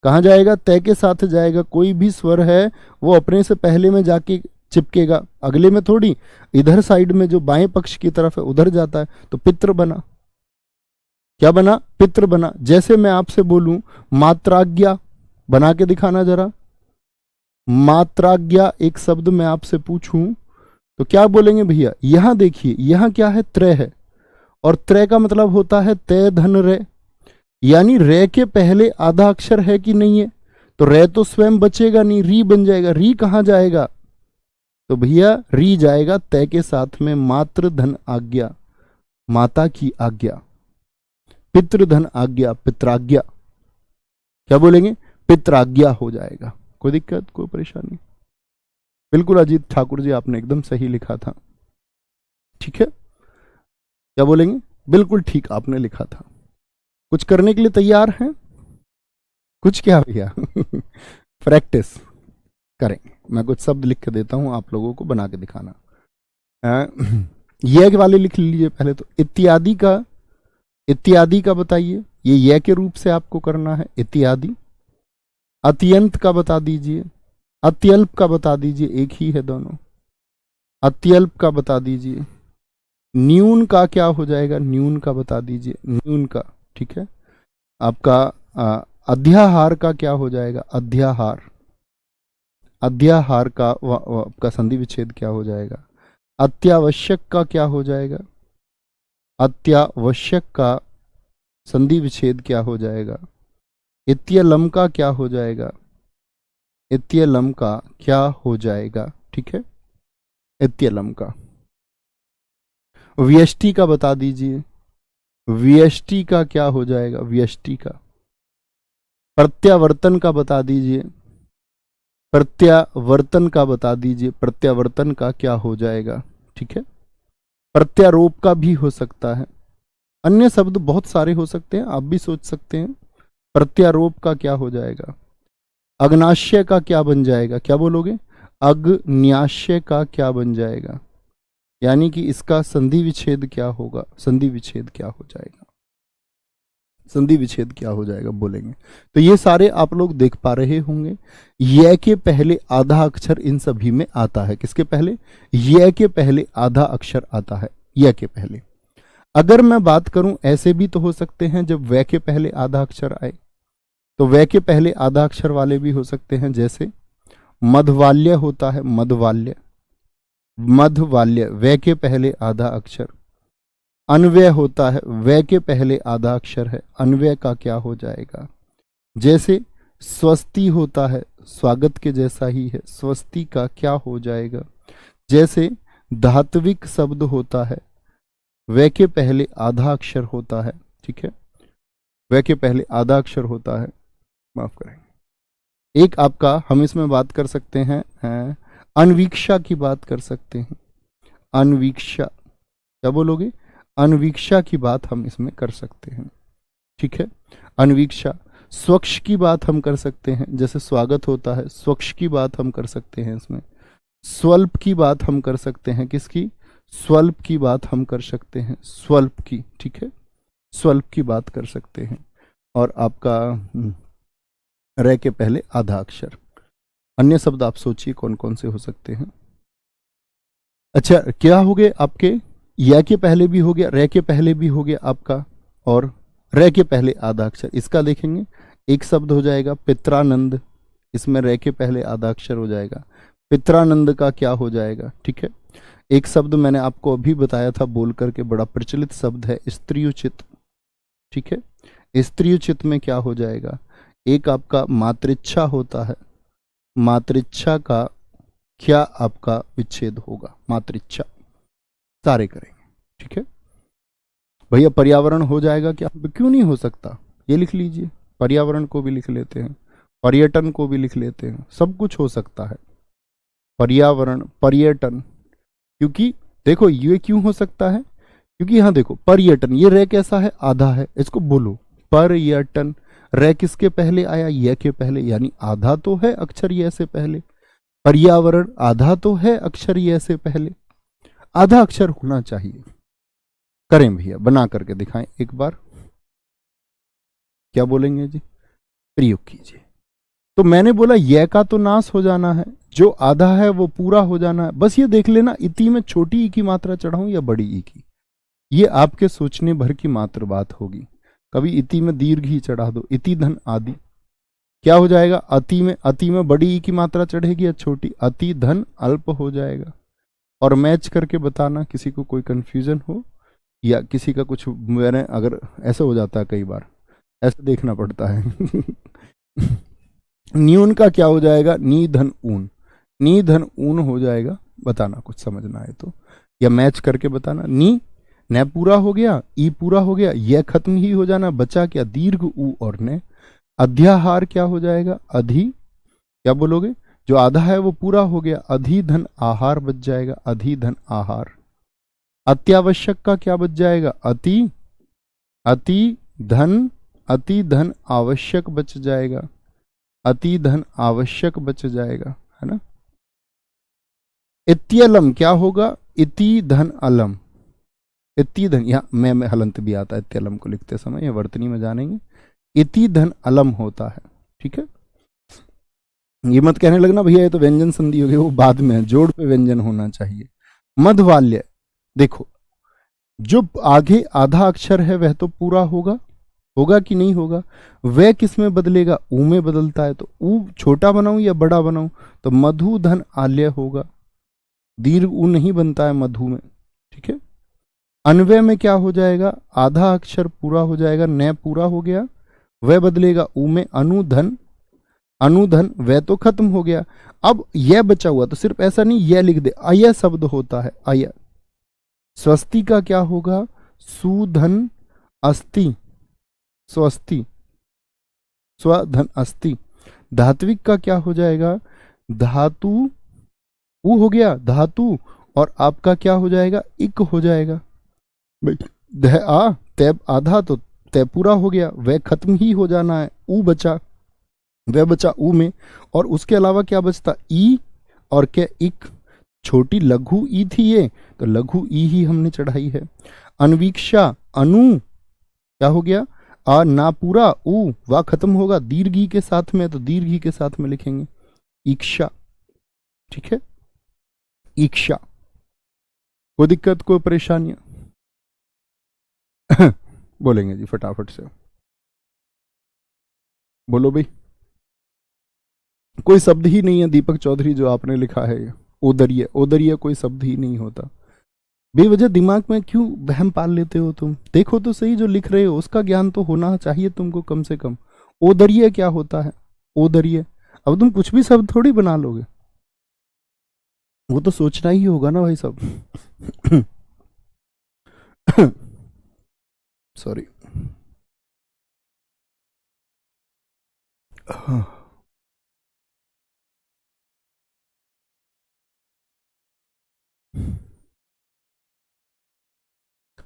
कहां जाएगा, तय के साथ जाएगा। कोई भी स्वर है वो अपने से पहले में जाके चिपकेगा, अगले में थोड़ी। इधर साइड में जो बाएं पक्ष की तरफ है उधर जाता है, तो पित्र बना, क्या बना, पित्र बना। जैसे मैं आपसे बोलूं मात्राज्ञा, बना के दिखाना जरा। मात्राज्ञा एक शब्द मैं आपसे पूछूं तो क्या बोलेंगे भैया, यहां देखिए, यहां क्या है, त्रय है, और त्रय का मतलब होता है तय धन रे, यानी रे के पहले आधा अक्षर है कि नहीं है, तो रे तो स्वयं बचेगा नहीं, री बन जाएगा। री कहां जाएगा, तो भैया री जाएगा तय के साथ में, मात्र धन आज्ञा, माता की आज्ञा, पितृ धन आज्ञा, पित्राज्ञा, क्या बोलेंगे, पित्राज्ञा हो जाएगा। कोई दिक्कत कोई परेशानी, बिल्कुल अजीत ठाकुर जी आपने एकदम सही लिखा था। ठीक है, क्या बोलेंगे, बिल्कुल ठीक आपने लिखा था। कुछ करने के लिए तैयार हैं, कुछ क्या भैया प्रैक्टिस करेंगे। मैं कुछ शब्द लिख के देता हूं, आप लोगों को बना के दिखाना। ये वाले लिख लीजिए पहले तो। इत्यादि का, इत्यादि का बताइए, ये के रूप से आपको करना है, इत्यादि। अत्यंत का बता दीजिए, अत्यल्प का बता दीजिए, एक ही है दोनों। अत्यल्प का बता दीजिए। न्यून का क्या हो जाएगा, न्यून का बता दीजिए, न्यून का। ठीक है, आपका अध्याहार का क्या हो जाएगा, अध्याहार। अध्याहार का आपका संधि विच्छेद क्या हो जाएगा। अत्यावश्यक का क्या हो जाएगा, अत्यावश्यक का संधि विच्छेद क्या हो जाएगा। इत्यलम का क्या हो जाएगा, इत्यलम का क्या हो जाएगा। ठीक है, इत्यलम का। व्यष्टि का बता दीजिए, व्यष्टि का क्या हो जाएगा, व्यष्टि का। प्रत्यावर्तन का बता दीजिए, प्रत्यावर्तन का बता दीजिए, प्रत्यावर्तन का क्या हो जाएगा। ठीक है, प्रत्यारोप का भी हो सकता है, अन्य शब्द बहुत सारे हो सकते हैं, आप भी सोच सकते हैं। प्रत्यारोप का क्या हो जाएगा। अग्नाशय का क्या बन जाएगा, क्या बोलोगे, अग्न्याशय का क्या बन जाएगा, यानी कि इसका संधि विच्छेद क्या होगा, संधि विच्छेद क्या हो जाएगा, संधि विच्छेद क्या हो जाएगा बोलेंगे। तो ये सारे आप लोग देख पा रहे होंगे। य के पहले आधा अक्षर इन सभी में आता है। किसके पहले, य के पहले आधा अक्षर आता है, य के पहले। अगर मैं बात करूं, ऐसे भी तो हो सकते हैं जब व के पहले आधा अक्षर आए, तो व के पहले आधा अक्षर वाले भी हो सकते हैं, जैसे मधवाल्य होता है, मधवाल्य, मधवाल्य व के पहले आधा अक्षर। अन्वय होता है, व के पहले आधा अक्षर है, अन्वय का क्या हो जाएगा। जैसे स्वस्ति होता है, स्वागत के जैसा ही है, स्वस्ति का क्या हो जाएगा। जैसे धात्विक शब्द होता है, व के पहले आधा अक्षर होता है। ठीक है, व के पहले आधा अक्षर होता है, माफ करेंगे। एक आपका हम इसमें बात कर सकते हैं, अनवीक्षा की बात कर सकते हैं, अनवीक्षा, क्या बोलोगे, अनवीक्षा की बात हम इसमें कर सकते हैं। ठीक है, अनवीक्षा। स्वच्छ की बात हम कर सकते हैं, जैसे स्वागत होता है, स्वच्छ की बात हम कर सकते हैं इसमें। स्वल्प की बात हम कर सकते हैं, किसकी, स्वल्प की बात हम कर सकते हैं, स्वल्प की। ठीक है, स्वल्प की बात कर सकते हैं। और आपका र के पहले आधा अक्षर। अन्य शब्द आप सोचिए कौन कौन से हो सकते हैं। अच्छा, क्या हो गए आपके, या के पहले भी हो गया, र के पहले भी हो गया आपका, और र के पहले आधा अक्षर। इसका देखेंगे, एक शब्द हो जाएगा पित्रानंद, इसमें र के पहले आधा अक्षर हो जाएगा, पित्रानंद का क्या हो जाएगा। ठीक है, एक शब्द मैंने आपको अभी बताया था बोल करके, बड़ा प्रचलित शब्द है, स्त्रियोचित। ठीक है, स्त्रियोचित में क्या हो जाएगा, एक आपका मातृच्छा होता है, मातृच्छा का क्या आपका विच्छेद होगा, मातृच्छा। सारे करेंगे। ठीक है भैया, पर्यावरण हो जाएगा क्या, क्यों नहीं हो सकता, ये लिख लीजिए, पर्यावरण को भी लिख लेते हैं, पर्यटन को भी लिख लेते हैं, सब कुछ हो सकता है, पर्यावरण, पर्यटन। क्योंकि देखो ये क्यों हो सकता है, क्योंकि यहां देखो पर्यटन, ये रे कैसा है, आधा है, इसको बोलो पर्यटन। रे किसके पहले आया, ये के पहले, यानी आधा तो है अक्षर ये से पहले। पर्यावरण आधा तो है अक्षर ये से पहले, आधा अक्षर होना चाहिए। करें भैया, बना करके दिखाएं एक बार, क्या बोलेंगे जी, प्रयोग कीजिए। तो मैंने बोला यह का तो नाश हो जाना है, जो आधा है वो पूरा हो जाना है। बस ये देख लेना, इति में छोटी ई की मात्रा चढ़ाऊं या बड़ी ई की, ये आपके सोचने भर की मात्र बात होगी। कभी इति में दीर्घ ही चढ़ा दो, इति धन आदि, क्या हो जाएगा, अति में बड़ी ई की मात्रा चढ़ेगी या छोटी, अति धन अल्प हो जाएगा। और मैच करके बताना, किसी को कोई कंफ्यूजन हो या किसी का कुछ, मैंने अगर ऐसा हो जाता है कई बार, ऐसे देखना पड़ता है। न्यून का क्या हो जाएगा, नी धन ऊन, नी धन ऊन हो जाएगा, बताना कुछ समझना है तो, या मैच करके बताना। नी न पूरा हो गया, ई पूरा हो गया, यह खत्म ही हो जाना, बचा क्या, दीर्घ ऊ और न। अध्याहार क्या हो जाएगा, अधि, क्या बोलोगे, जो आधा है वो पूरा हो गया, अधि धन आहार बच जाएगा, अधि धन आहार। अत्यावश्यक का क्या बच जाएगा, अति, अति धन आवश्यक बच जाएगा, अति धन आवश्यक बच जाएगा, है ना। इत्यलम क्या होगा, इति धन अलम, इति धन, यहाँ मैं हलंत भी आता है इत्यलम को लिखते समय, यह वर्तनी में जानेंगे, इति धन अलम होता है। ठीक है, ये मत कहने लगना भैया ये तो व्यंजन संधि हो गई, वो बाद में है, जोड़ पे व्यंजन होना चाहिए। मधवाल्य, देखो जो आगे आधा अक्षर है वह तो पूरा होगा, होगा कि नहीं होगा? वह किस में बदलेगा? ऊ में बदलता है, तो ऊ छोटा बनाऊं या बड़ा बनाऊं? तो मधु धन आल्य होगा, दीर्घ ऊ नहीं बनता है मधु में, ठीक है। अन्वय में क्या हो जाएगा? आधा अक्षर पूरा हो जाएगा, न पूरा हो गया, वह बदलेगा ऊ में, अनुधन, अनुधन वह तो खत्म हो गया। अब यह बचा हुआ, तो सिर्फ ऐसा नहीं यह लिख दे, अय शब्द होता है, अय। स्वस्ति का क्या होगा? सुधन अस्ति, स्वस्ति, स्वधन अस्ति। धात्विक का क्या हो जाएगा? धातु, ऊ हो गया धातु, और आपका क्या हो जाएगा? इक हो जाएगा। तैब आधा, तो तय पूरा हो गया, वह खत्म ही हो जाना है, ऊ बचा, वह बचा ऊ में, और उसके अलावा क्या बचता? ई और क्या? इक। छोटी लघु ई थी ये, तो लघु ई ही हमने चढ़ाई है। अनवीक्षा, अनु क्या हो गया? आ ना पूरा, ऊ वाह खत्म होगा, दीर्घी के साथ में, तो दीर्घी के साथ में लिखेंगे इक्षा, ठीक है, इक्षा। कोई दिक्कत, कोई परेशानियां? बोलेंगे जी फटाफट से, बोलो भाई। कोई शब्द ही नहीं है दीपक चौधरी जो आपने लिखा है, ओदरिया, ओदरिया कोई शब्द ही नहीं होता। बेवजह दिमाग में क्यों वहम पाल लेते हो तुम? देखो तो सही, जो लिख रहे हो उसका ज्ञान तो होना चाहिए तुमको कम से कम। ओदरिया क्या होता है? ओदरिया, अब तुम कुछ भी शब्द थोड़ी बना लोगे, वो तो सोचना ही होगा ना भाई साहब। सॉरी।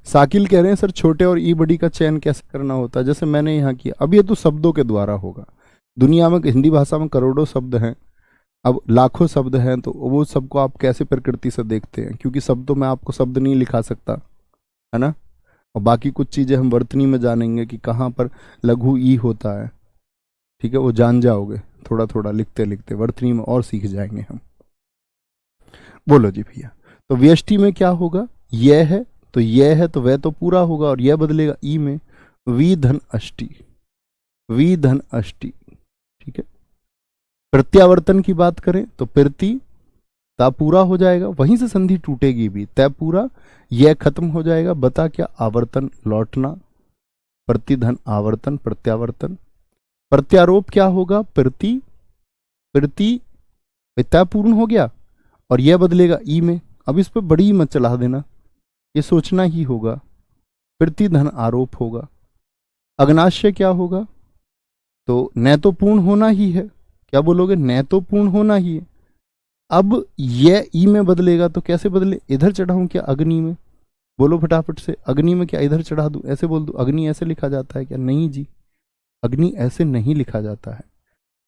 साकिल कह रहे हैं सर छोटे और ई बड़ी का चयन कैसे करना होता है? जैसे मैंने यहाँ किया। अब ये तो शब्दों के द्वारा होगा। दुनिया में हिंदी भाषा में करोड़ों शब्द हैं, अब लाखों शब्द हैं, तो वो सबको आप कैसे प्रकृति से देखते हैं? क्योंकि शब्दों में आपको शब्द नहीं लिखा सकता है ना। और बाकी कुछ चीज़ें हम वर्तनी में जानेंगे कि कहाँ पर लघु ई होता है, ठीक है, वो जान जाओगे थोड़ा थोड़ा लिखते लिखते, वर्तनी में और सीख जाएंगे हम। बोलो जी भैया। तो व्यष्टि में क्या होगा? यह है, तो यह है, तो वह तो पूरा होगा, और यह बदलेगा ई में, वी धन अष्टि, वी धन अष्टि, ठीक है। प्रत्यावर्तन की बात करें तो प्रति, ता पूरा हो जाएगा, वहीं से संधि टूटेगी भी, तय पूरा, यह खत्म हो जाएगा, बता क्या? आवर्तन, लौटना, प्रतिधन आवर्तन, प्रत्यावर्तन। प्रत्यारोप क्या होगा? प्रति, प्रति, तय पूर्ण हो गया, और यह बदलेगा ई में। अब इस पर बड़ी मत चला देना, ये सोचना ही होगा। प्रतिधन आरोप होगा। अग्नाशय क्या होगा? तो न तो पूर्ण होना ही है, क्या बोलोगे? न तो पूर्ण होना ही है। अब यह ई में बदलेगा, तो कैसे बदले? इधर चढ़ाऊं क्या अग्नि में? बोलो फटाफट से, अग्नि में क्या इधर चढ़ा दूं? ऐसे बोल दूं अग्नि ऐसे लिखा जाता है क्या? नहीं जी, अग्नि ऐसे नहीं लिखा जाता है।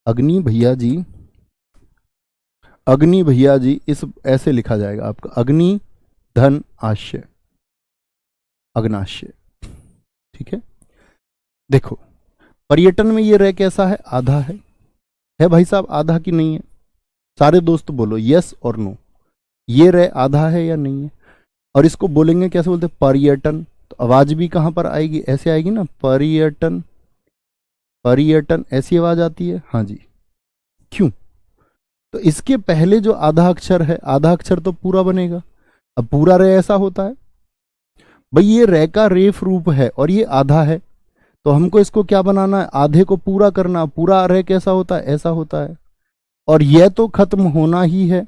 अग्नि भैया जी, अग्नि भैया जी, इस ऐसे लिखा जाएगा आपका, अग्नि धन आश्य, अग्नाश्य, ठीक है। देखो पर्यटन में ये रह कैसा है? आधा है भाई साहब, आधा की नहीं है? सारे दोस्त बोलो यस और नो, ये रह आधा है या नहीं है? और इसको बोलेंगे कैसे? बोलते पर्यटन, तो आवाज भी कहां पर आएगी? ऐसे आएगी ना, पर्यटन, पर्यटन, ऐसी आवाज आती है। हाँ जी, क्यों? तो इसके पहले जो आधा अक्षर है, आधा अक्षर तो पूरा बनेगा। अब पूरा रे ऐसा होता है भाई, ये रे का रेफ रूप है और ये आधा है, तो हमको इसको क्या बनाना है? आधे को पूरा करना। पूरा रे कैसा होता है? ऐसा होता है, और यह तो खत्म होना ही है,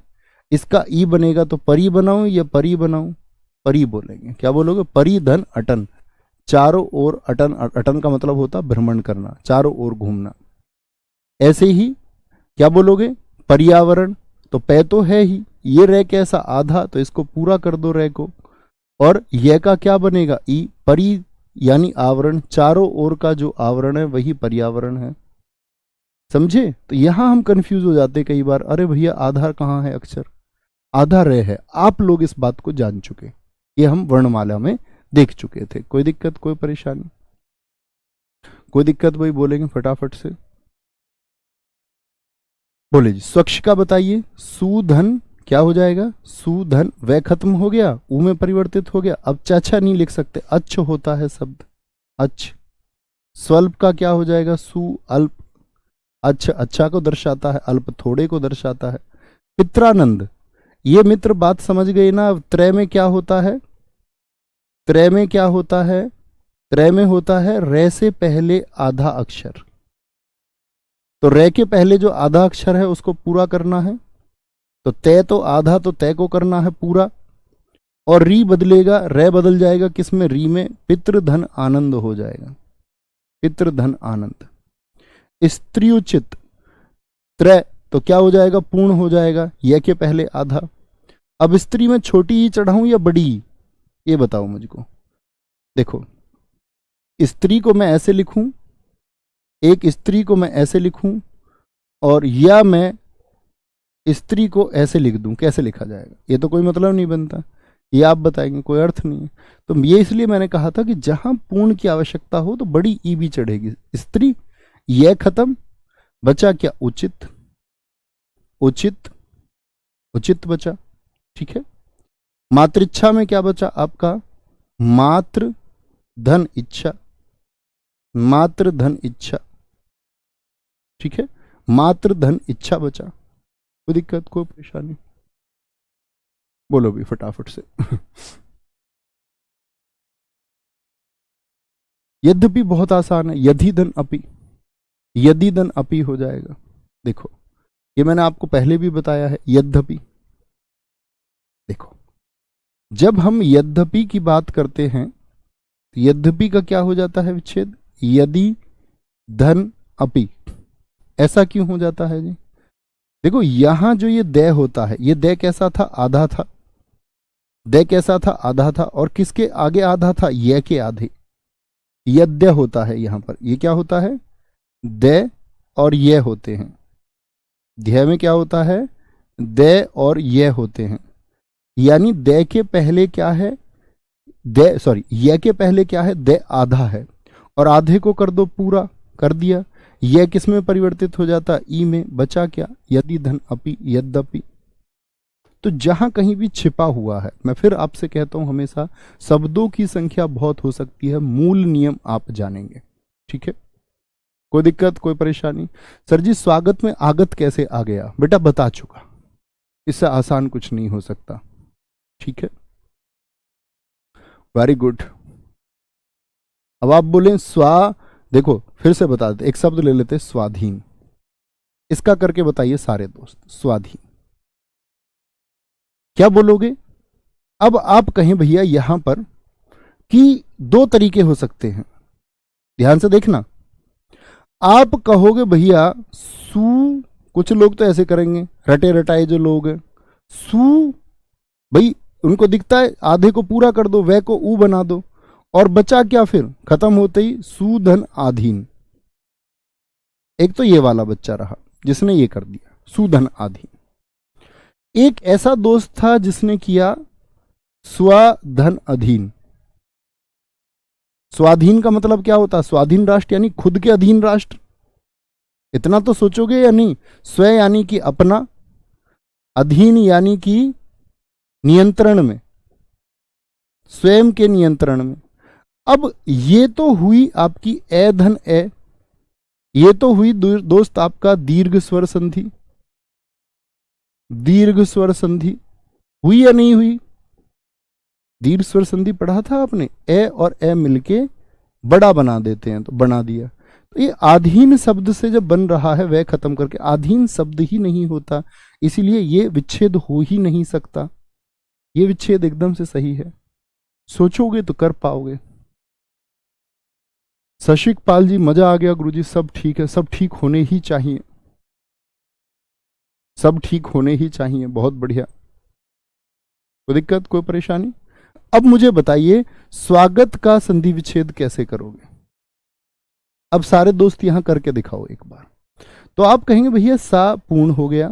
इसका ई बनेगा, तो परी बनाऊं या परी बनाऊं? परी बोलेंगे। क्या बोलोगे? परी धन अटन, चारों ओर अटन, अटन का मतलब होता भ्रमण करना, चारों ओर घूमना। ऐसे ही क्या बोलोगे? पर्यावरण, तो पै तो है ही, ये रे कैसा? आधा, तो इसको पूरा कर दो रे को, और यह का क्या बनेगा? ई, परी यानी आवरण, चारों ओर का जो आवरण है वही पर्यावरण है। समझे? तो यहां हम कंफ्यूज हो जाते कई बार, अरे भैया आधार कहाँ है अक्षर? आधा रे है। आप लोग इस बात को जान चुके, ये हम वर्णमाला में देख चुके थे। कोई दिक्कत, कोई परेशानी? कोई दिक्कत भाई, बोलेंगे फटाफट से, बोले जी। स्वच्छ का बताइए। सुधन क्या हो जाएगा, सुधन, वह खत्म हो गया, ऊ में परिवर्तित हो गया। अब चाचा नहीं लिख सकते, अच्छ होता है शब्द, अच्छ। स्वल्प का क्या हो जाएगा, सु अल्प, अच्छ अच्छा को दर्शाता है, अल्प थोड़े को दर्शाता है। पित्रानंद, ये मित्र बात समझ गए ना। त्रय में क्या होता है, त्रय में क्या होता है, त्रय में होता है रे से पहले आधा अक्षर। तो रे के पहले जो आधा अक्षर है उसको पूरा करना है, तो तय तो आधा, तो तय को करना है पूरा। और री बदलेगा, रे बदल जाएगा किसमें, री में, पितृधन आनंद हो जाएगा, पितृधन आनंद। स्त्रियोचित, त्रय तो क्या हो जाएगा, पूर्ण हो जाएगा, य के पहले आधा। अब स्त्री में छोटी ई चढ़ाऊं या बड़ी ई, ये बताओ मुझको। देखो, स्त्री को मैं ऐसे लिखूं, एक स्त्री को मैं ऐसे लिखूं, और या मैं स्त्री को ऐसे लिख दूं, कैसे लिखा जाएगा, ये तो कोई मतलब नहीं बनता, ये आप बताएंगे, कोई अर्थ नहीं है। तो ये इसलिए मैंने कहा था कि जहां पूर्ण की आवश्यकता हो तो बड़ी ई भी चढ़ेगी। स्त्री, यह खत्म, बचा क्या, उचित, उचित, उचित बचा, ठीक है। मातृच्छा में क्या बचा आपका, मातृ धन इच्छा, मातृ धन इच्छा, ठीक है, मातृ धन इच्छा बचा। कोई दिक्कत, कोई परेशानी, बोलो भी फटाफट से। यद्यपि बहुत आसान है, यदि धन अपि, यदि धन अपि हो जाएगा। देखो, ये मैंने आपको पहले भी बताया है, यद्यपि। देखो, जब हम यद्यपि की बात करते हैं तो यद्यपि का क्या हो जाता है विच्छेद, यदि धन अपि। ऐसा क्यों हो जाता है जी, देखो यहां जो ये दय होता है, ये दय कैसा था, आधा था, दय कैसा था, आधा था, और किसके आगे आधा था, य के आधे, यद्य होता है यहां पर। ये क्या होता है, दय और ये होते हैं, ध्यय में क्या होता है, दय और ये होते हैं। यानी दय के पहले क्या है, दय सॉरी य के पहले क्या है, दय आधा है, और आधे को कर दो पूरा, कर दिया। यह किस में परिवर्तित हो जाता, ई में, बचा क्या, यदि धन अपि, यद्यपि। तो जहां कहीं भी छिपा हुआ है, मैं फिर आपसे कहता हूं हमेशा, शब्दों की संख्या बहुत हो सकती है, मूल नियम आप जानेंगे, ठीक है। कोई दिक्कत, कोई परेशानी। सर जी स्वागत में आगत कैसे आ गया, बेटा बता चुका, इससे आसान कुछ नहीं हो सकता, ठीक है। Very good. अब आप बोलें स्वा, देखो फिर से बता देते, एक शब्द ले लेते, स्वाधीन। इसका करके बताइए सारे दोस्त, स्वाधीन क्या बोलोगे। अब आप कहें भैया यहां पर कि दो तरीके हो सकते हैं, ध्यान से देखना। आप कहोगे भैया सु, कुछ लोग तो ऐसे करेंगे, रटे रटाए जो लोग हैं, सु, भाई उनको दिखता है आधे को पूरा कर दो, वह को ऊ बना दो, और बचा क्या फिर खत्म होते ही, सुधन आधीन। एक तो ये वाला बच्चा रहा जिसने ये कर दिया, सुधन आधीन। एक ऐसा दोस्त था जिसने किया स्वधन अधीन। स्वाधीन का मतलब क्या होता है, स्वाधीन राष्ट्र यानी खुद के अधीन राष्ट्र। इतना तो सोचोगे या नहीं, स्व यानी कि अपना, अधीन यानी कि नियंत्रण में, स्वयं के नियंत्रण में। अब ये तो हुई आपकी ए धन ए, ये तो हुई दोस्त आपका दीर्घ स्वर संधि। दीर्घ स्वर संधि हुई या नहीं हुई, दीर्घ स्वर संधि पढ़ा था आपने, ए और ए मिलके बड़ा बना देते हैं, तो बना दिया। तो ये आधीन शब्द से जब बन रहा है वह खत्म करके, आधीन शब्द ही नहीं होता, इसीलिए ये विच्छेद हो ही नहीं सकता। ये विच्छेद एकदम से सही है, सोचोगे तो कर पाओगे। शशिक पाल जी मजा आ गया गुरुजी, सब ठीक है, सब ठीक होने ही चाहिए, सब ठीक होने ही चाहिए, बहुत बढ़िया। कोई दिक्कत, कोई परेशानी। अब मुझे बताइए स्वागत का संधि विच्छेद कैसे करोगे। अब सारे दोस्त यहां करके दिखाओ एक बार। तो आप कहेंगे भैया सा पूर्ण हो गया,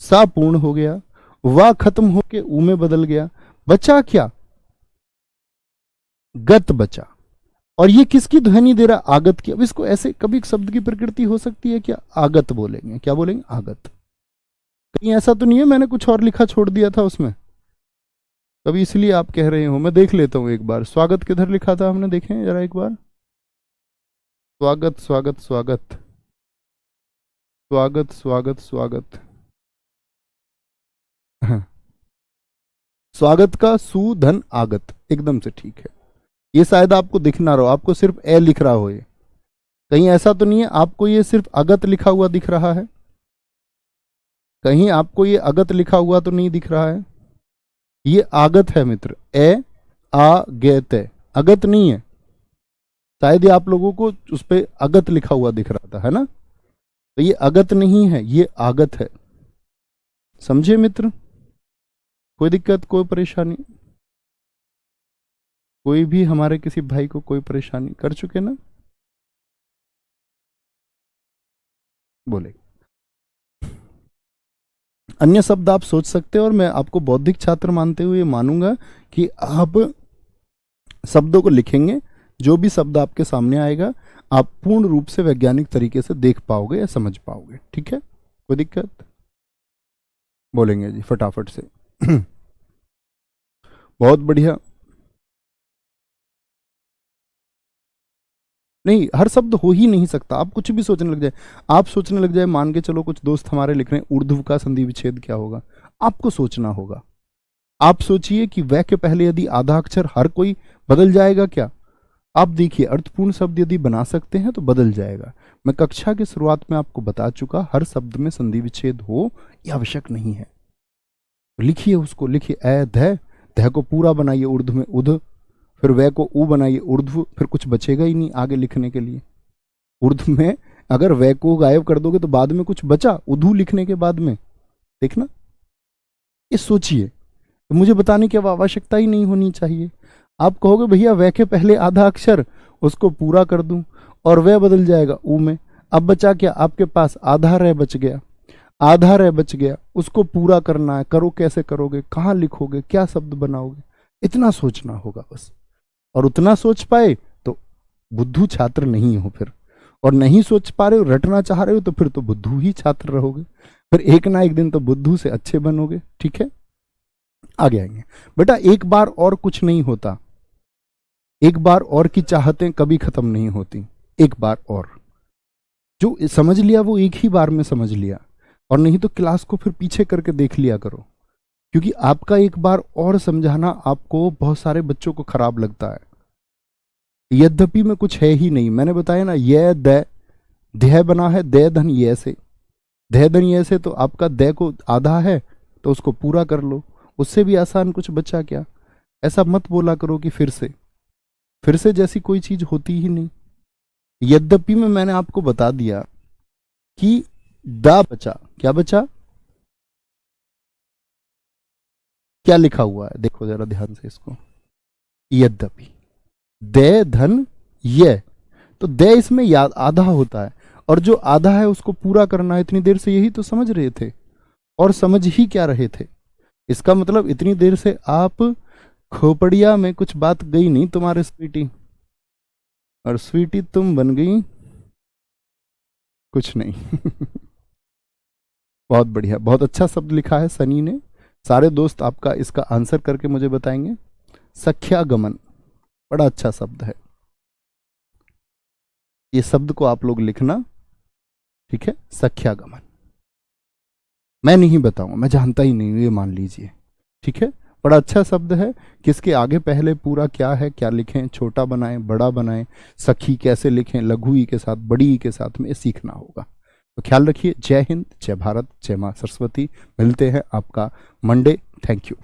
सा पूर्ण हो गया, वा खत्म होके ऊ में बदल गया, बचा क्या, गत बचा। और ये किसकी ध्वनि दे रहा, आगत की। अब इसको ऐसे कभी शब्द की प्रकृति हो सकती है क्या, आगत बोलेंगे, क्या बोलेंगे, आगत। कहीं ऐसा तो नहीं है मैंने कुछ और लिखा छोड़ दिया था उसमें कभी, इसलिए आप कह रहे हो? मैं देख लेता हूँ एक बार। स्वागत किधर लिखा था हमने, देखें जरा एक बार। स्वागत स्वागत स्वागत स्वागत स्वागत स्वागत स्वागत का सु धन आगत, एकदम से ठीक है। ये शायद आपको दिख ना रहो, आपको सिर्फ ए लिख रहा हो। ये कहीं ऐसा तो नहीं है आपको ये सिर्फ अगत लिखा हुआ दिख रहा है? कहीं आपको ये अगत लिखा हुआ तो नहीं दिख रहा है? ये आगत है मित्र, ए आ गे ते, अगत नहीं है। शायद ये आप लोगों को उस पर अगत लिखा हुआ दिख रहा था, है ना? तो ये अगत नहीं है, ये आगत है। समझे मित्र? कोई दिक्कत, कोई परेशानी? कोई भी हमारे किसी भाई को कोई परेशानी? कर चुके ना? बोले अन्य शब्द आप सोच सकते हो, और मैं आपको बौद्धिक छात्र मानते हुए मानूंगा कि आप शब्दों को लिखेंगे। जो भी शब्द आपके सामने आएगा आप पूर्ण रूप से वैज्ञानिक तरीके से देख पाओगे या समझ पाओगे। ठीक है, कोई दिक्कत? बोलेंगे जी फटाफट से। बहुत बढ़िया। नहीं, हर शब्द हो ही नहीं सकता। आप कुछ भी सोचने लग जाए, आप सोचने लग जाए, मान के चलो कुछ दोस्त हमारे लिख रहे हैं ऊर्ध्व का संधि विच्छेद क्या होगा, आपको सोचना होगा। आप सोचिए कि वह के पहले यदि आधा अक्षर हर कोई बदल जाएगा क्या? आप देखिए, अर्थपूर्ण शब्द यदि बना सकते हैं तो बदल जाएगा। मैं कक्षा की शुरुआत में आपको बता चुका, हर शब्द में संधि विच्छेद हो ये आवश्यक नहीं है। लिखिए उसको, लिखिए ए ध को पूरा बनाइए ऊर्ध्व में उध, फिर वह को ऊ बनाइए ऊर्ध्व, फिर कुछ बचेगा ही नहीं आगे लिखने के लिए। ऊर्ध्व में अगर वह को गायब कर दोगे तो बाद में कुछ बचा उधू लिखने के बाद में, देखना। ये सोचिए, तो मुझे बताने की आवश्यकता ही नहीं होनी चाहिए। आप कहोगे भैया वह के पहले आधा अक्षर उसको पूरा कर दूं और वह बदल जाएगा ऊ में, अब बचा क्या आपके पास? आधा रह बच गया, आधा रह बच गया, उसको पूरा करना है। करो, कैसे करोगे, कहाँ लिखोगे, क्या शब्द बनाओगे? इतना सोचना होगा बस। और उतना सोच पाए तो बुद्धू छात्र नहीं हो फिर, और नहीं सोच पा रहे हो, रटना चाह रहे हो, तो फिर तो बुद्धू ही छात्र रहोगे। फिर एक ना एक दिन तो बुद्धू से अच्छे बनोगे। ठीक है, आगे आएंगे। बेटा एक बार और कुछ नहीं होता, एक बार और की चाहतें कभी खत्म नहीं होती। एक बार और जो समझ लिया वो एक ही बार में समझ लिया, और नहीं तो क्लास को फिर पीछे करके देख लिया करो, क्योंकि आपका एक बार और समझाना आपको बहुत सारे बच्चों को खराब लगता है। यद्यपि में कुछ है ही नहीं, मैंने बताया ना, यह देह बना है दे धन ये से, दे धन ये से, तो आपका दे को आधा है तो उसको पूरा कर लो, उससे भी आसान कुछ बचा क्या? ऐसा मत बोला करो कि फिर से जैसी कोई चीज होती ही नहीं। यद्यपि में मैंने आपको बता दिया कि दा बचा, क्या बचा? क्या लिखा हुआ है देखो जरा ध्यान से इसको, यद्यपि दे धन ये, तो दे इसमें याद आधा होता है, और जो आधा है उसको पूरा करना है। इतनी देर से यही तो समझ रहे थे, और समझ ही क्या रहे थे? इसका मतलब इतनी देर से आप खोपड़िया में कुछ बात गई नहीं तुम्हारे स्वीटी, और स्वीटी तुम बन गई कुछ नहीं। बहुत बढ़िया, बहुत अच्छा शब्द लिखा है सनी ने। सारे दोस्त आपका इसका आंसर करके मुझे बताएंगे। सख्यागमन बड़ा अच्छा शब्द है, ये शब्द को आप लोग लिखना। ठीक है, सख्यागमन मैं नहीं बताऊंगा, मैं जानता ही नहीं हूं, ये मान लीजिए। ठीक है, बड़ा अच्छा शब्द है। किसके आगे पहले पूरा क्या है, क्या लिखें, छोटा बनाएं बड़ा बनाएं, सखी कैसे लिखें, लघु ई के साथ बड़ी ई के साथ में सीखना होगा। तो ख्याल रखिए। जय हिंद, जय भारत, जय मां सरस्वती। मिलते हैं आपका मंडे। Thank you.